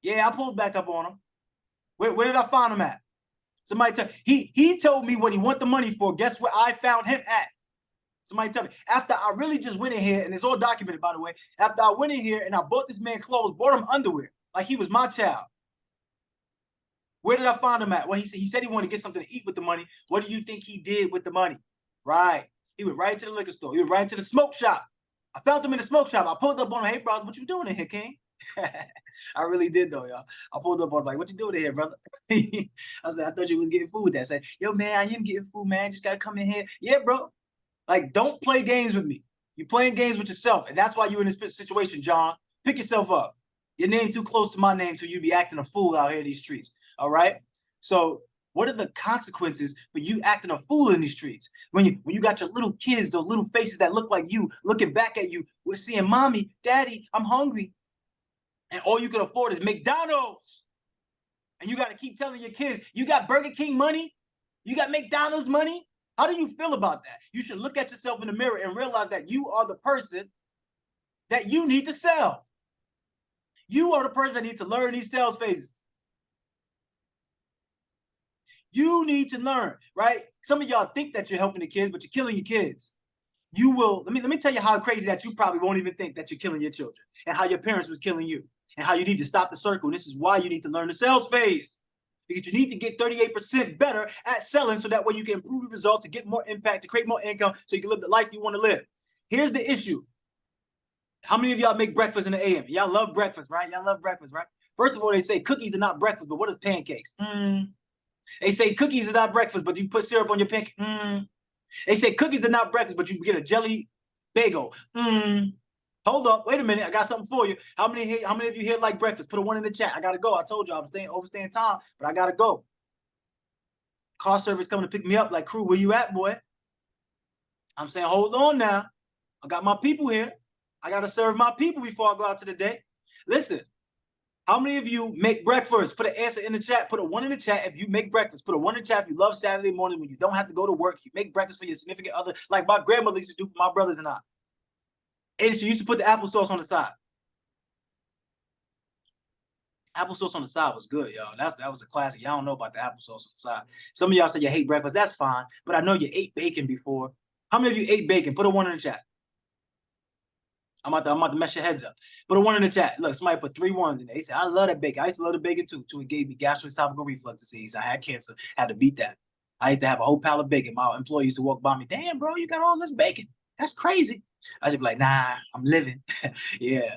Yeah, I pulled back up on him. Where did I find him at? Somebody tell he told me what he want the money for. Guess where I found him at? Somebody tell me. After I really just went in here, and it's all documented, by the way. After I went in here and I bought this man clothes, bought him underwear, like he was my child. Where did I find him at? Well, he said he wanted to get something to eat with the money. What do you think he did with the money? Right. He went right to the liquor store. He went right to the smoke shop. I found him in the smoke shop. I pulled up on him. Hey, brother, what you doing in here, King? I really did, though, y'all. I pulled up on him like, what you doing in here, brother? I said, I thought you was getting food. I said, yo, man, I am getting food, man. Just got to come in here. Yeah, bro. Like, don't play games with me. You're playing games with yourself. And that's why you're in this situation, John. Pick yourself up. Your name too close to my name till you be acting a fool out here in these streets. All right? So what are the consequences for you acting a fool in these streets? When you got your little kids, those little faces that look like you, looking back at you, we're seeing, mommy, daddy, I'm hungry. And all you can afford is McDonald's. And you got to keep telling your kids, you got Burger King money? You got McDonald's money? How do you feel about that? You should look at yourself in the mirror and realize that you are the person that you need to sell. You are the person that needs to learn these sales phases. You need to learn, right? Some of y'all think that you're helping the kids, but you're killing your kids. You will, let me tell you how crazy that you probably won't even think that you're killing your children, and how your parents was killing you, and how you need to stop the circle. And this is why you need to learn the sales phase. Because you need to get 38% better at selling so that way you can improve your results, to get more impact, to create more income, so you can live the life you want to live. Here's the issue. How many of y'all make breakfast in the AM? Y'all love breakfast, right? Y'all love breakfast, right? First of all, they say cookies are not breakfast, but what is pancakes? They say cookies are not breakfast, but you put syrup on your pancake. They say cookies are not breakfast, but you get a jelly bagel. Hold up, wait a minute. I got something for you. How many of you here like breakfast? Put a 1 in the chat. I gotta go. I told you I'm overstaying time, but I gotta go. Car service coming to pick me up. Like, crew, where you at, boy? I'm saying, hold on now. I got my people here. I gotta serve my people before I go out to the day. Listen, how many of you make breakfast? Put an answer in the chat. Put a 1 in the chat if you make breakfast. Put a 1 in the chat if you love Saturday morning when you don't have to go to work. You make breakfast for your significant other, like my grandmother used to do for my brothers and I. And she used to put the applesauce on the side. Applesauce on the side was good, y'all. That was a classic. Y'all don't know about the applesauce on the side. Some of y'all say you hate breakfast. That's fine, but I know you ate bacon before. How many of you ate bacon? Put a 1 in the chat. I'm about to mess your heads up. Put a 1 in the chat. Look, somebody put 3 1s in there. He said, I love that bacon. I used to love the bacon too. It gave me gastroesophageal reflux disease. I had cancer, had to beat that. I used to have a whole pile of bacon. My employee used to walk by me, damn, bro, you got all this bacon. That's crazy. I should be like, nah, I'm living. Yeah,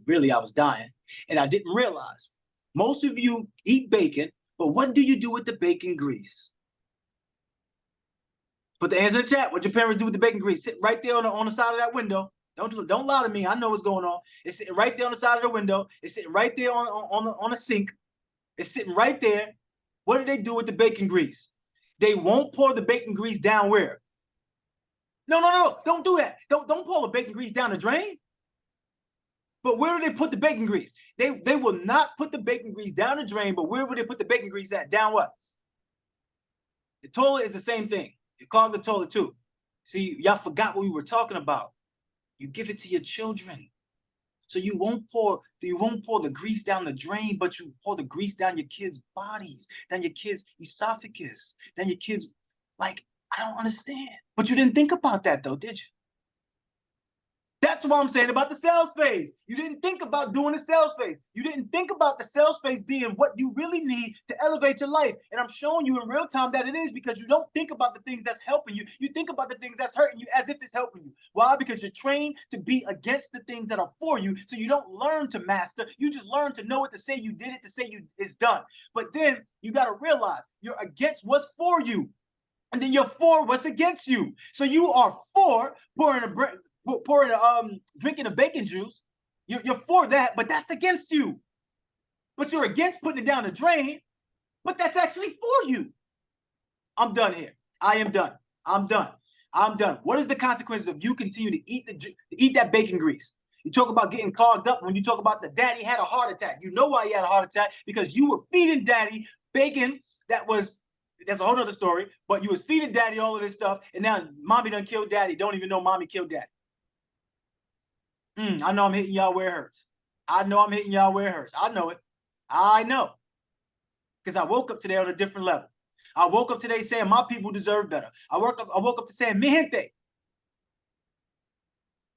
really, I was dying. And I didn't realize most of you eat bacon, but what do you do with the bacon grease? Put the answer in the chat. What your parents do with the bacon grease? Sit right there on the side of that window. Don't lie to me. I know what's going on. It's sitting right there on the side of the window. It's sitting right there on the sink. It's sitting right there. What do they do with the bacon grease? They won't pour the bacon grease down where? No. Don't do that. Don't pour the bacon grease down the drain. But where do they put the bacon grease? They will not put the bacon grease down the drain, but where would they put the bacon grease at? Down what? The toilet is the same thing. You clog the toilet too. See, y'all forgot what we were talking about. You give it to your children. So you won't pour the grease down the drain, but you pour the grease down your kids' bodies, down your kids' esophagus, down your kids, like, I don't understand. But you didn't think about that though, did you? That's what I'm saying about the sales phase. You didn't think about doing the sales phase. You didn't think about the sales phase being what you really need to elevate your life. And I'm showing you in real time that it is, because you don't think about the things that's helping you. You think about the things that's hurting you as if it's helping you. Why? Because you're trained to be against the things that are for you. So you don't learn to master. You just learn to know it, to say you did it, to say it's done. But then you got to realize you're against what's for you. And then you're for what's against you. So you are for drinking a bacon juice. You're for that, but that's against you. But you're against putting it down the drain, but that's actually for you. I'm done here. I am done. I'm done. What is the consequences of you continue to eat that bacon grease? You talk about getting clogged up. When you talk about the daddy had a heart attack, you know why he had a heart attack? Because you were feeding daddy bacon that's a whole other story, but you was feeding daddy all of this stuff, and now mommy done killed daddy. Don't even know mommy killed daddy. I know I'm hitting y'all where it hurts. I know it. I know. Because I woke up today on a different level. I woke up today saying my people deserve better. I woke up to saying, mi gente,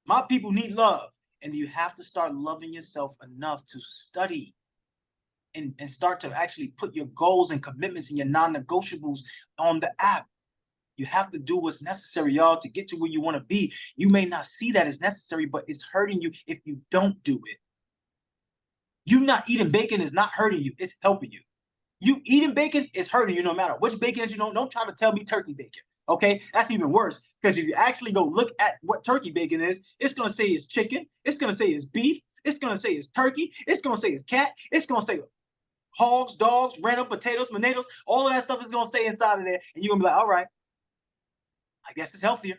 my people need love. And you have to start loving yourself enough to study and start to actually put your goals and commitments and your non-negotiables on the app. You have to do what's necessary, y'all, to get to where you want to be. You may not see that as necessary, but it's hurting you if you don't do it. You not eating bacon is not hurting you. It's helping you. You eating bacon is hurting you no matter which bacon that you don't try to tell me turkey bacon. Okay, that's even worse, because if you actually go look at what turkey bacon is, it's going to say it's chicken. It's going to say it's beef. It's going to say it's turkey. It's going to say it's cat. It's going to say hogs, dogs, random potatoes, tomatoes, all of that stuff is going to say inside of there. And you're going to be like, all right, I guess it's healthier.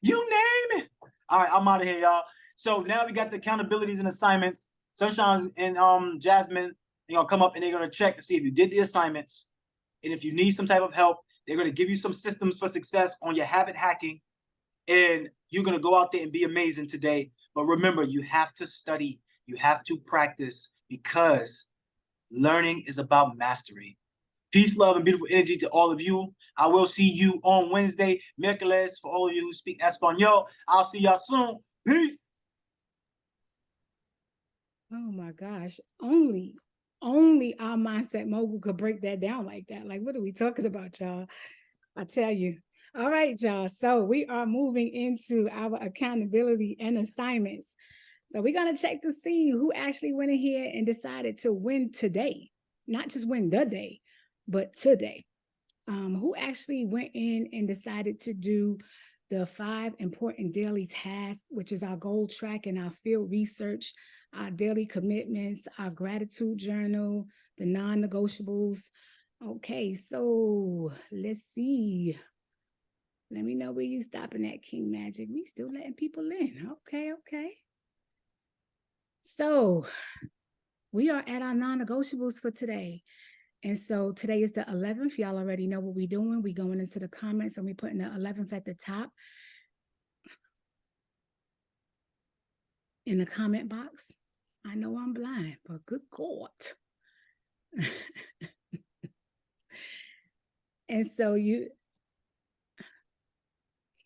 You name it. All right, I'm out of here, y'all. So now we got the accountabilities and assignments. Sunshine and Jasmine, they're going to come up and they're going to check to see if you did the assignments. And if you need some type of help, they're going to give you some systems for success on your habit hacking. And you're going to go out there and be amazing today. But remember, you have to study. You have to practice, because learning is about mastery. Peace, love, and beautiful energy to all of you. I will see you on Wednesday. Miércoles, for all of you who speak Espanol. I'll see y'all soon. Peace. Oh my gosh. Only our mindset mogul could break that down like that. Like, what are we talking about, y'all? I tell you. All right, y'all. So we are moving into our accountability and assignments. So we're going to check to see who actually went in here and decided to win today. Not just win the day, but today. Who actually went in and decided to do the 5 important daily tasks, which is our goal track and our field research, our daily commitments, our gratitude journal, the non-negotiables. Okay, so let's see. Let me know where you stopping at, King Magic. We still letting people in. Okay. So we are at our non-negotiables for today. And so today is the 11th. Y'all already know what we're doing. We're going into the comments and we're putting the 11th at the top in the comment box. I know I'm blind, but good God. And so King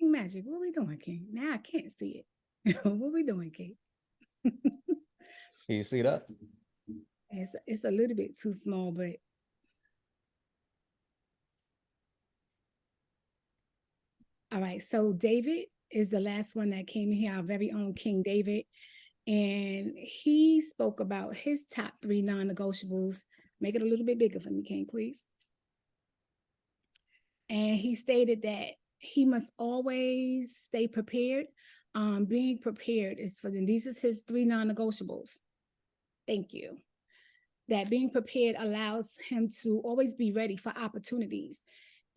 Magic, what we doing, King? Now I can't see it. What we doing, King? Can you see that? It's a little bit too small, but all right. So David is the last one that came here, our very own King David. And he spoke about his top 3 non-negotiables. Make it a little bit bigger for me, King, please. And he stated that he must always stay prepared. Being prepared is for them. These is his 3 non-negotiables. Thank you. That being prepared allows him to always be ready for opportunities,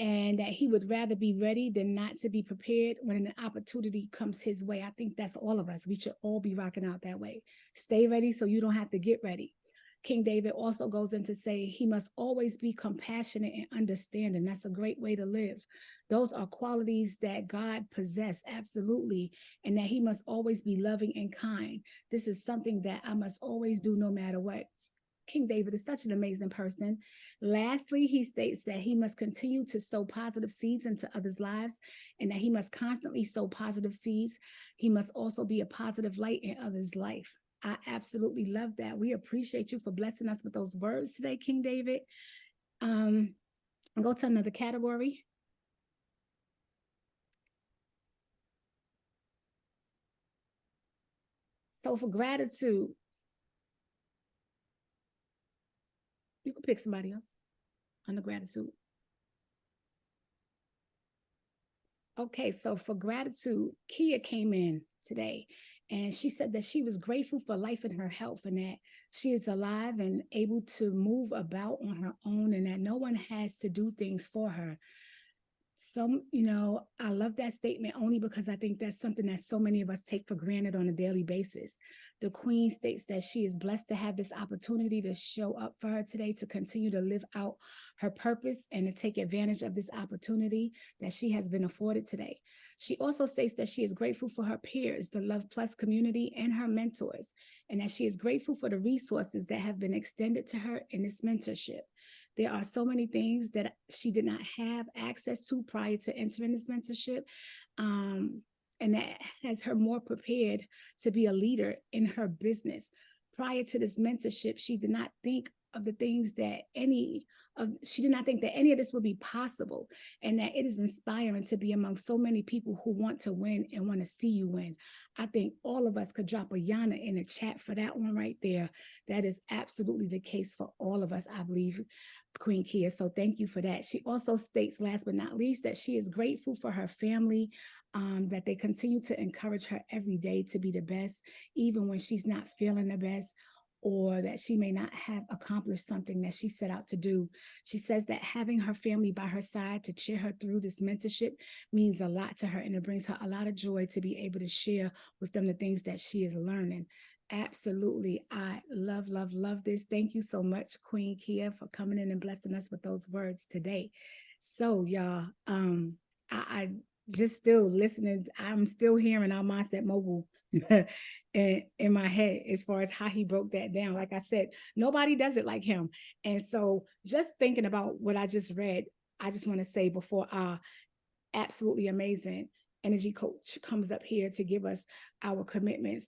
and that he would rather be ready than not to be prepared when an opportunity comes his way. I think that's all of us. We should all be rocking out that way. Stay ready so you don't have to get ready. King David also goes in to say he must always be compassionate and understanding. That's a great way to live. Those are qualities that God possess, absolutely, and that he must always be loving and kind. This is something that I must always do no matter what. King David is such an amazing person. Lastly, he states that he must continue to sow positive seeds into others' lives, and that he must constantly sow positive seeds. He must also be a positive light in others' life. I absolutely love that. We appreciate you for blessing us with those words today, King David. I'll go to another category. So for gratitude, you can pick somebody else under gratitude. Okay, so for gratitude, Kia came in today and she said that she was grateful for life and her health, and that she is alive and able to move about on her own, and that no one has to do things for her. I love that statement only because I think that's something that so many of us take for granted on a daily basis. The Queen states that she is blessed to have this opportunity to show up for her today, to continue to live out her purpose and to take advantage of this opportunity that she has been afforded today. She also states that she is grateful for her peers, the Love Plus community, and her mentors, and that she is grateful for the resources that have been extended to her in this mentorship. There are so many things that she did not have access to prior to entering this mentorship. And that has her more prepared to be a leader in her business. Prior to this mentorship, she did not think of the things that she did not think that any of this would be possible, and that it is inspiring to be among so many people who want to win and want to see you win. I think all of us could drop a yana in the chat for that one right there. That is absolutely the case for all of us, I believe, Queen Kia. So thank you for that. She also states, last but not least, that she is grateful for her family, that they continue to encourage her every day to be the best, even when she's not feeling the best, or that she may not have accomplished something that she set out to do. She says that having her family by her side to cheer her through this mentorship means a lot to her, and it brings her a lot of joy to be able to share with them the things that she is learning. Absolutely. I love, love, love this. Thank you so much, Queen Kia, for coming in and blessing us with those words today. So y'all, I just still listening. I'm still hearing our mindset Mogul in my head as far as how he broke that down. Like I said, nobody does it like him. And so just thinking about what I just read, I just want to say before our absolutely amazing energy coach comes up here to give us our commitments,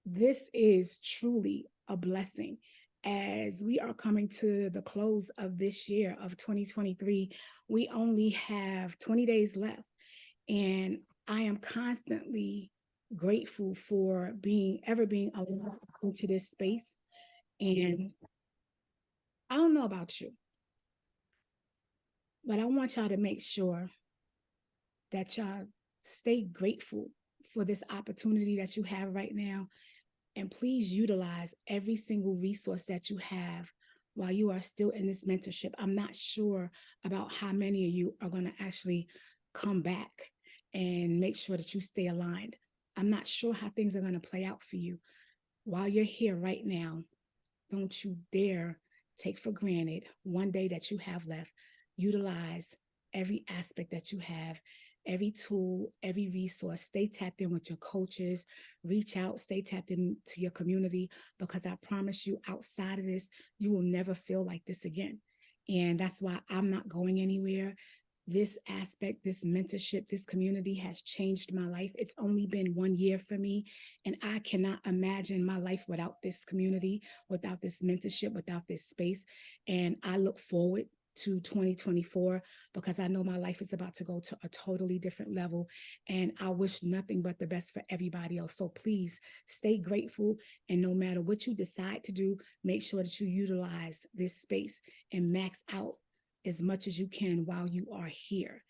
this is truly a blessing. As we are coming to the close of this year of 2023, we only have 20 days left. And I am constantly grateful for being allowed into this space. And I don't know about you, but I want y'all to make sure that y'all stay grateful for this opportunity that you have right now. And please utilize every single resource that you have while you are still in this mentorship. I'm not sure about how many of you are going to actually come back and make sure that you stay aligned. I'm not sure how things are going to play out for you. While you're here right now, don't you dare take for granted one day that you have left. Utilize every aspect that you have every tool, every resource. Stay tapped in with your coaches, reach out, stay tapped into your community, because I promise you, outside of this, you will never feel like this again. And that's why I'm not going anywhere. This aspect, this mentorship, this community has changed my life. It's only been 1 year for me, and I cannot imagine my life without this community, without this mentorship, without this space. And I look forward to 2024, because I know my life is about to go to a totally different level, and I wish nothing but the best for everybody else. So please stay grateful, and no matter what you decide to do, make sure that you utilize this space and max out as much as you can while you are here.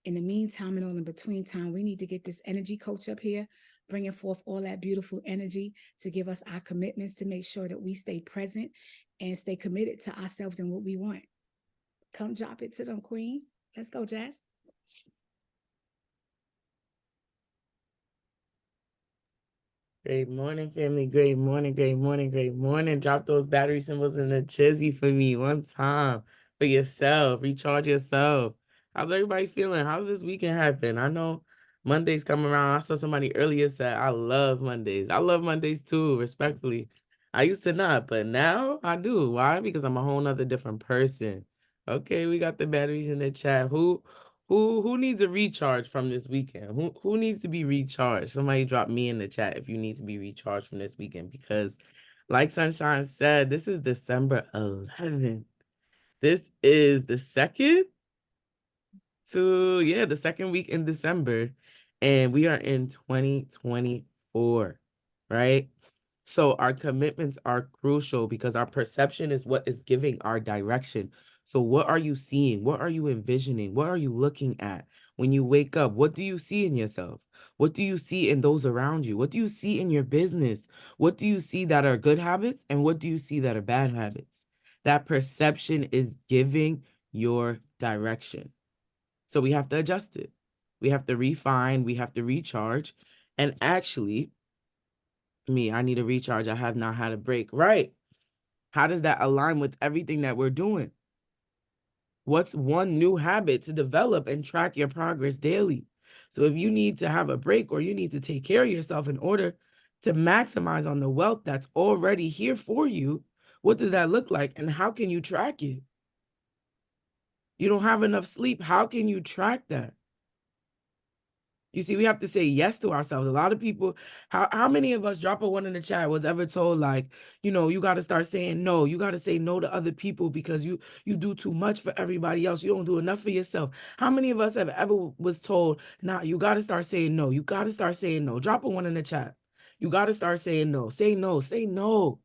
In the meantime and all in between time, we need to get this energy coach up here, bringing forth all that beautiful energy to give us our commitments, to make sure that we stay present and stay committed to ourselves and what we want. Come drop it to them, Queen. Let's go, Jazz. Great morning, family. Great morning, great morning, great morning. Drop those battery symbols in the chizzy for me one time. For yourself. Recharge yourself. How's everybody feeling? How's this weekend happen? I know Monday's coming around. I saw somebody earlier said, I love Mondays. I love Mondays too, respectfully. I used to not, but now I do. Why? Because I'm a whole nother different person. Okay, we got the batteries in the chat. Who needs a recharge from this weekend? Who needs to be recharged? Somebody drop me in the chat if you need to be recharged from this weekend, because like Sunshine said, this is December 11th. This is the second week in December, and we are in 2024, right? So our commitments are crucial, because our perception is what is giving our direction. So what are you seeing? What are you envisioning? What are you looking at when you wake up? What do you see in yourself? What do you see in those around you? What do you see in your business? What do you see that are good habits? And what do you see that are bad habits? That perception is giving your direction. So we have to adjust it. We have to refine. We have to recharge. And actually, I need a recharge. I have not had a break. Right. How does that align with everything that we're doing? What's one new habit to develop and track your progress daily? So if you need to have a break, or you need to take care of yourself in order to maximize on the wealth that's already here for you, what does that look like? And how can you track it? You don't have enough sleep. How can you track that? You see, we have to say yes to ourselves. A lot of people, how many of us, drop a one in the chat, was ever told, like, you got to start saying no. You got to say no to other people because you do too much for everybody else. You don't do enough for yourself. How many of us have ever was told, nah, you got to start saying no. You got to start saying no. Drop a one in the chat. You got to start saying no. Say no. Say no.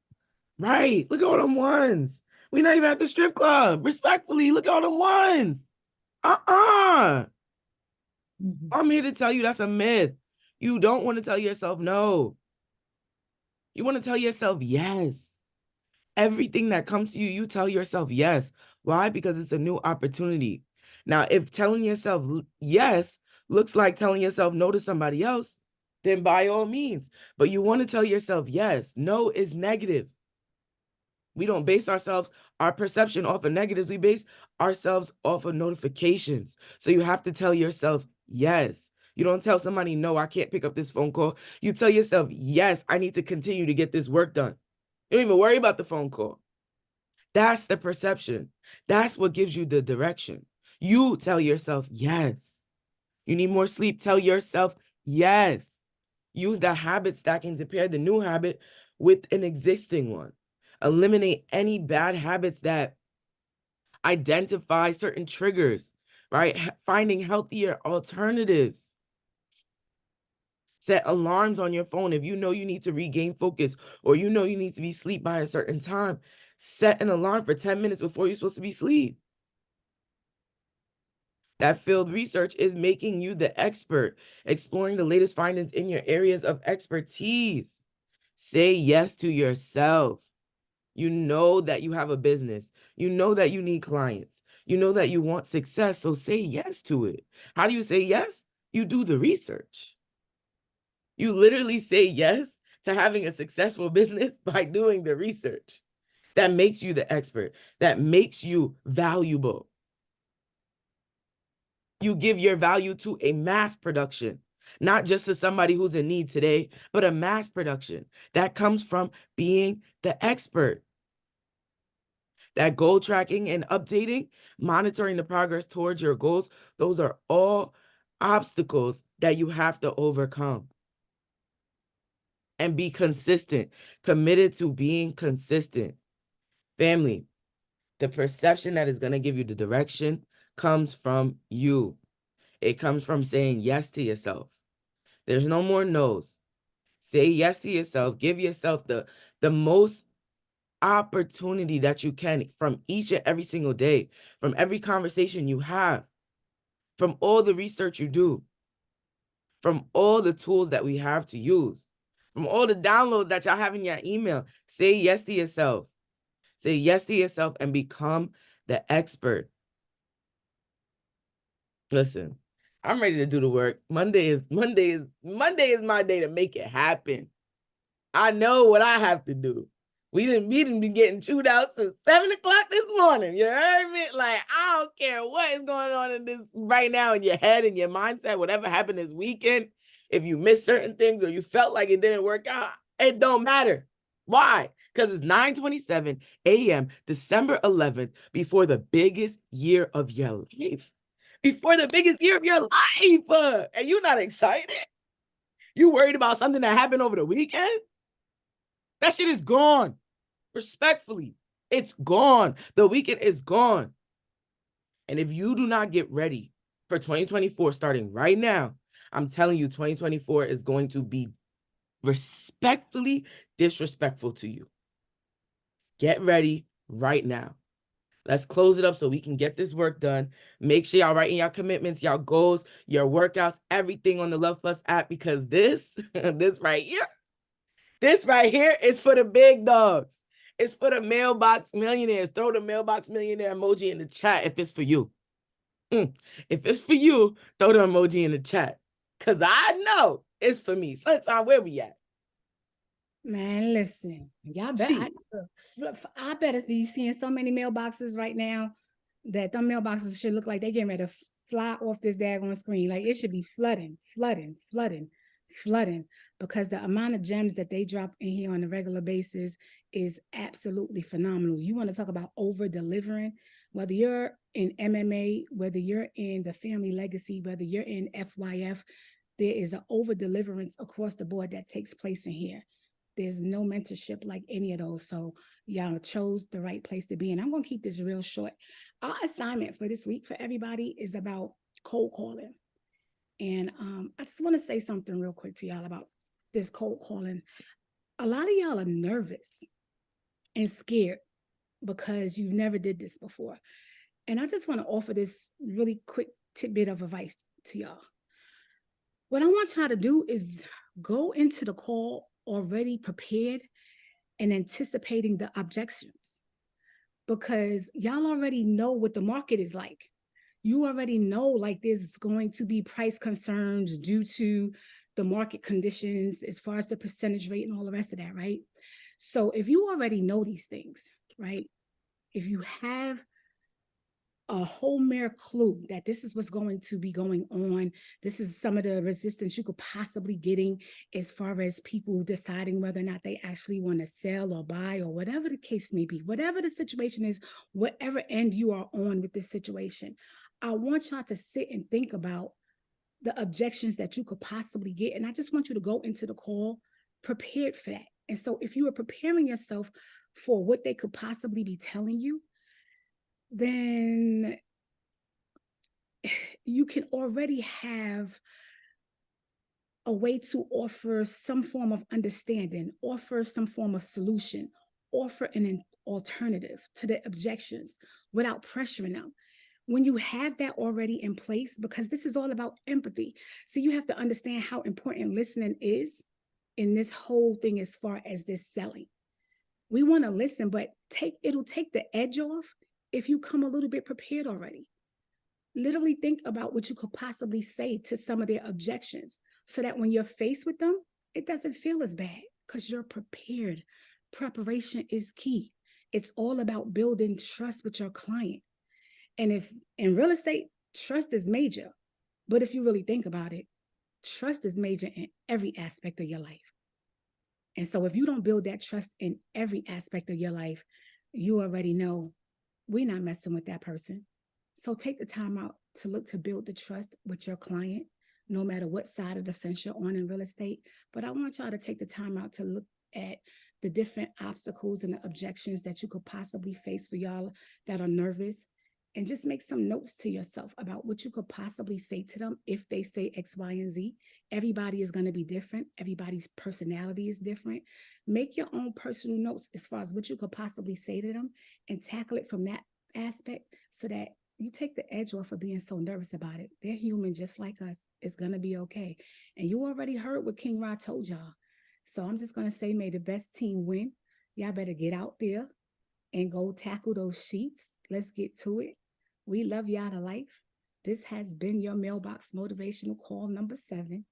Right. Look at all them ones. We not even at the strip club. Respectfully, look at all them ones. I'm here to tell you that's a myth. You don't want to tell yourself no. You want to tell yourself yes. Everything that comes to you, you tell yourself yes. Why? Because it's a new opportunity. Now, if telling yourself yes looks like telling yourself no to somebody else, then by all means. But you want to tell yourself yes. No is negative. We don't base our perception off of negatives. We base ourselves off of notifications. So you have to tell yourself yes. You don't tell somebody, no, I can't pick up this phone call. You tell yourself, yes, I need to continue to get this work done. You don't even worry about the phone call. That's the perception. That's what gives you the direction. You tell yourself, yes. You need more sleep. Tell yourself, yes. Use the habit stacking to pair the new habit with an existing one. Eliminate any bad habits that identify certain triggers, right? Finding healthier alternatives. Set alarms on your phone. If you know you need to regain focus, or you know you need to be asleep by a certain time, set an alarm for 10 minutes before you're supposed to be asleep. That field research is making you the expert, exploring the latest findings in your areas of expertise. Say yes to yourself. You know that you have a business. You know that you need clients. You know that you want success. So say yes to it. How do you say yes? You do the research. You literally say yes to having a successful business by doing the research. That makes you the expert. That makes you valuable. You give your value to a mass production, not just to somebody who's in need today, but a mass production that comes from being the expert. That goal tracking and updating, monitoring the progress towards your goals, those are all obstacles that you have to overcome. And be consistent, committed to being consistent. Family, the perception that is going to give you the direction comes from you. It comes from saying yes to yourself. There's no more no's. Say yes to yourself. Give yourself the most opportunity that you can from each and every single day, from every conversation you have, from all the research you do, from all the tools that we have to use, from all the downloads that y'all have in your email. Say yes to yourself. Say yes to yourself and become the expert. Listen, I'm ready to do the work. Monday is my day to make it happen. I know what I have to do. We didn't be getting chewed out since 7 o'clock this morning. You heard me? Like, I don't care what is going on in this right now in your head and your mindset, whatever happened this weekend. If you missed certain things or you felt like it didn't work out, it don't matter. Why? Because it's 9:27 a.m., December 11th, before the biggest year of your life. Before the biggest year of your life. And you're not excited? You worried about something that happened over the weekend? That shit is gone. Respectfully, it's gone. The weekend is gone. And if you do not get ready for 2024 starting right now, I'm telling you, 2024 is going to be respectfully disrespectful to you. Get ready right now. Let's close it up so we can get this work done. Make sure y'all writing your commitments, y'all goals, your workouts, everything on the Luhv Plus app, because this right here is for the big dogs. It's for the Mailbox Millionaires. Throw the Mailbox Millionaire emoji in the chat if it's for you. If it's for you, throw the emoji in the chat. Because I know it's for me. Sunshine, where we at? Man, listen, y'all bet I better be seeing so many mailboxes right now that them mailboxes should look like they getting ready to fly off this daggone screen. Like it should be flooding, because the amount of gems that they drop in here on a regular basis is absolutely phenomenal. You want to talk about over delivering, whether you're in MMA, whether you're in the family legacy, whether you're in FYF, there is an over deliverance across the board that takes place in here. There's no mentorship like any of those. So y'all chose the right place to be. And I'm going to keep this real short. Our assignment for this week for everybody is about cold calling. And I just want to say something real quick to y'all about this cold calling. A lot of y'all are nervous and scared because you've never did this before. And I just want to offer this really quick tidbit of advice to y'all. What I want y'all to do is go into the call already prepared and anticipating the objections, because y'all already know what the market is like. You already know like there's going to be price concerns due to the market conditions as far as the percentage rate and all the rest of that, right? So if you already know these things, right? If you have a whole mere clue that this is what's going to be going on, this is some of the resistance you could possibly getting as far as people deciding whether or not they actually want to sell or buy or whatever the case may be, whatever the situation is, whatever end you are on with this situation, I want y'all to sit and think about the objections that you could possibly get. And I just want you to go into the call prepared for that. And so if you are preparing yourself for what they could possibly be telling you, then you can already have a way to offer some form of understanding, offer some form of solution, offer an alternative to the objections without pressuring them. When you have that already in place, because this is all about empathy. So you have to understand how important listening is in this whole thing as far as this selling. We want to listen, but it'll take the edge off if you come a little bit prepared already. Literally think about what you could possibly say to some of their objections so that when you're faced with them, it doesn't feel as bad because you're prepared. Preparation is key. It's all about building trust with your client. And if in real estate, trust is major. But if you really think about it, trust is major in every aspect of your life. And so if you don't build that trust in every aspect of your life, you already know we're not messing with that person. So take the time out to look to build the trust with your client, no matter what side of the fence you're on in real estate. But I want y'all to take the time out to look at the different obstacles and the objections that you could possibly face for y'all that are nervous, and just make some notes to yourself about what you could possibly say to them if they say X, Y, and Z. Everybody is going to be different. Everybody's personality is different. Make your own personal notes as far as what you could possibly say to them and tackle it from that aspect so that you take the edge off of being so nervous about it. They're human just like us. It's going to be okay. And you already heard what King Rod told y'all. So I'm just going to say, may the best team win. Y'all better get out there and go tackle those sheets. Let's get to it. We love y'all to life. This has been your Mailbox Motivational Call number 7.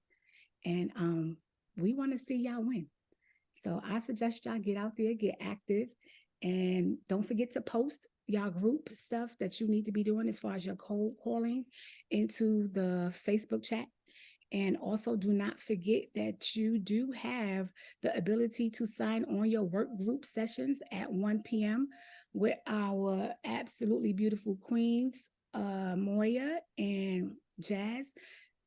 And we want to see y'all win. So I suggest y'all get out there, get active, and don't forget to post y'all group stuff that you need to be doing as far as your cold calling into the Facebook chat. And also do not forget that you do have the ability to sign on your work group sessions at 1 p.m. with our absolutely beautiful queens, Moya and Jazz,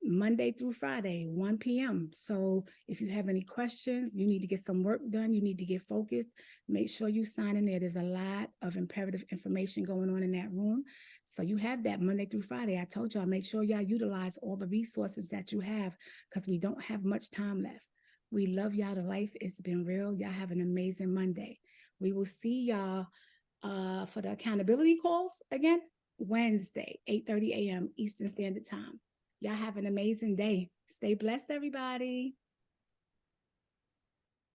Monday through Friday, 1 p.m. So if you have any questions, you need to get some work done, you need to get focused, make sure you sign in there. There's a lot of imperative information going on in that room. So you have that Monday through Friday. I told y'all, make sure y'all utilize all the resources that you have because we don't have much time left. We love y'all to life. It's been real. Y'all have an amazing Monday. We will see y'all for the accountability calls again, Wednesday, 8:30 a.m. Eastern Standard Time. Y'all have an amazing day. Stay blessed, everybody.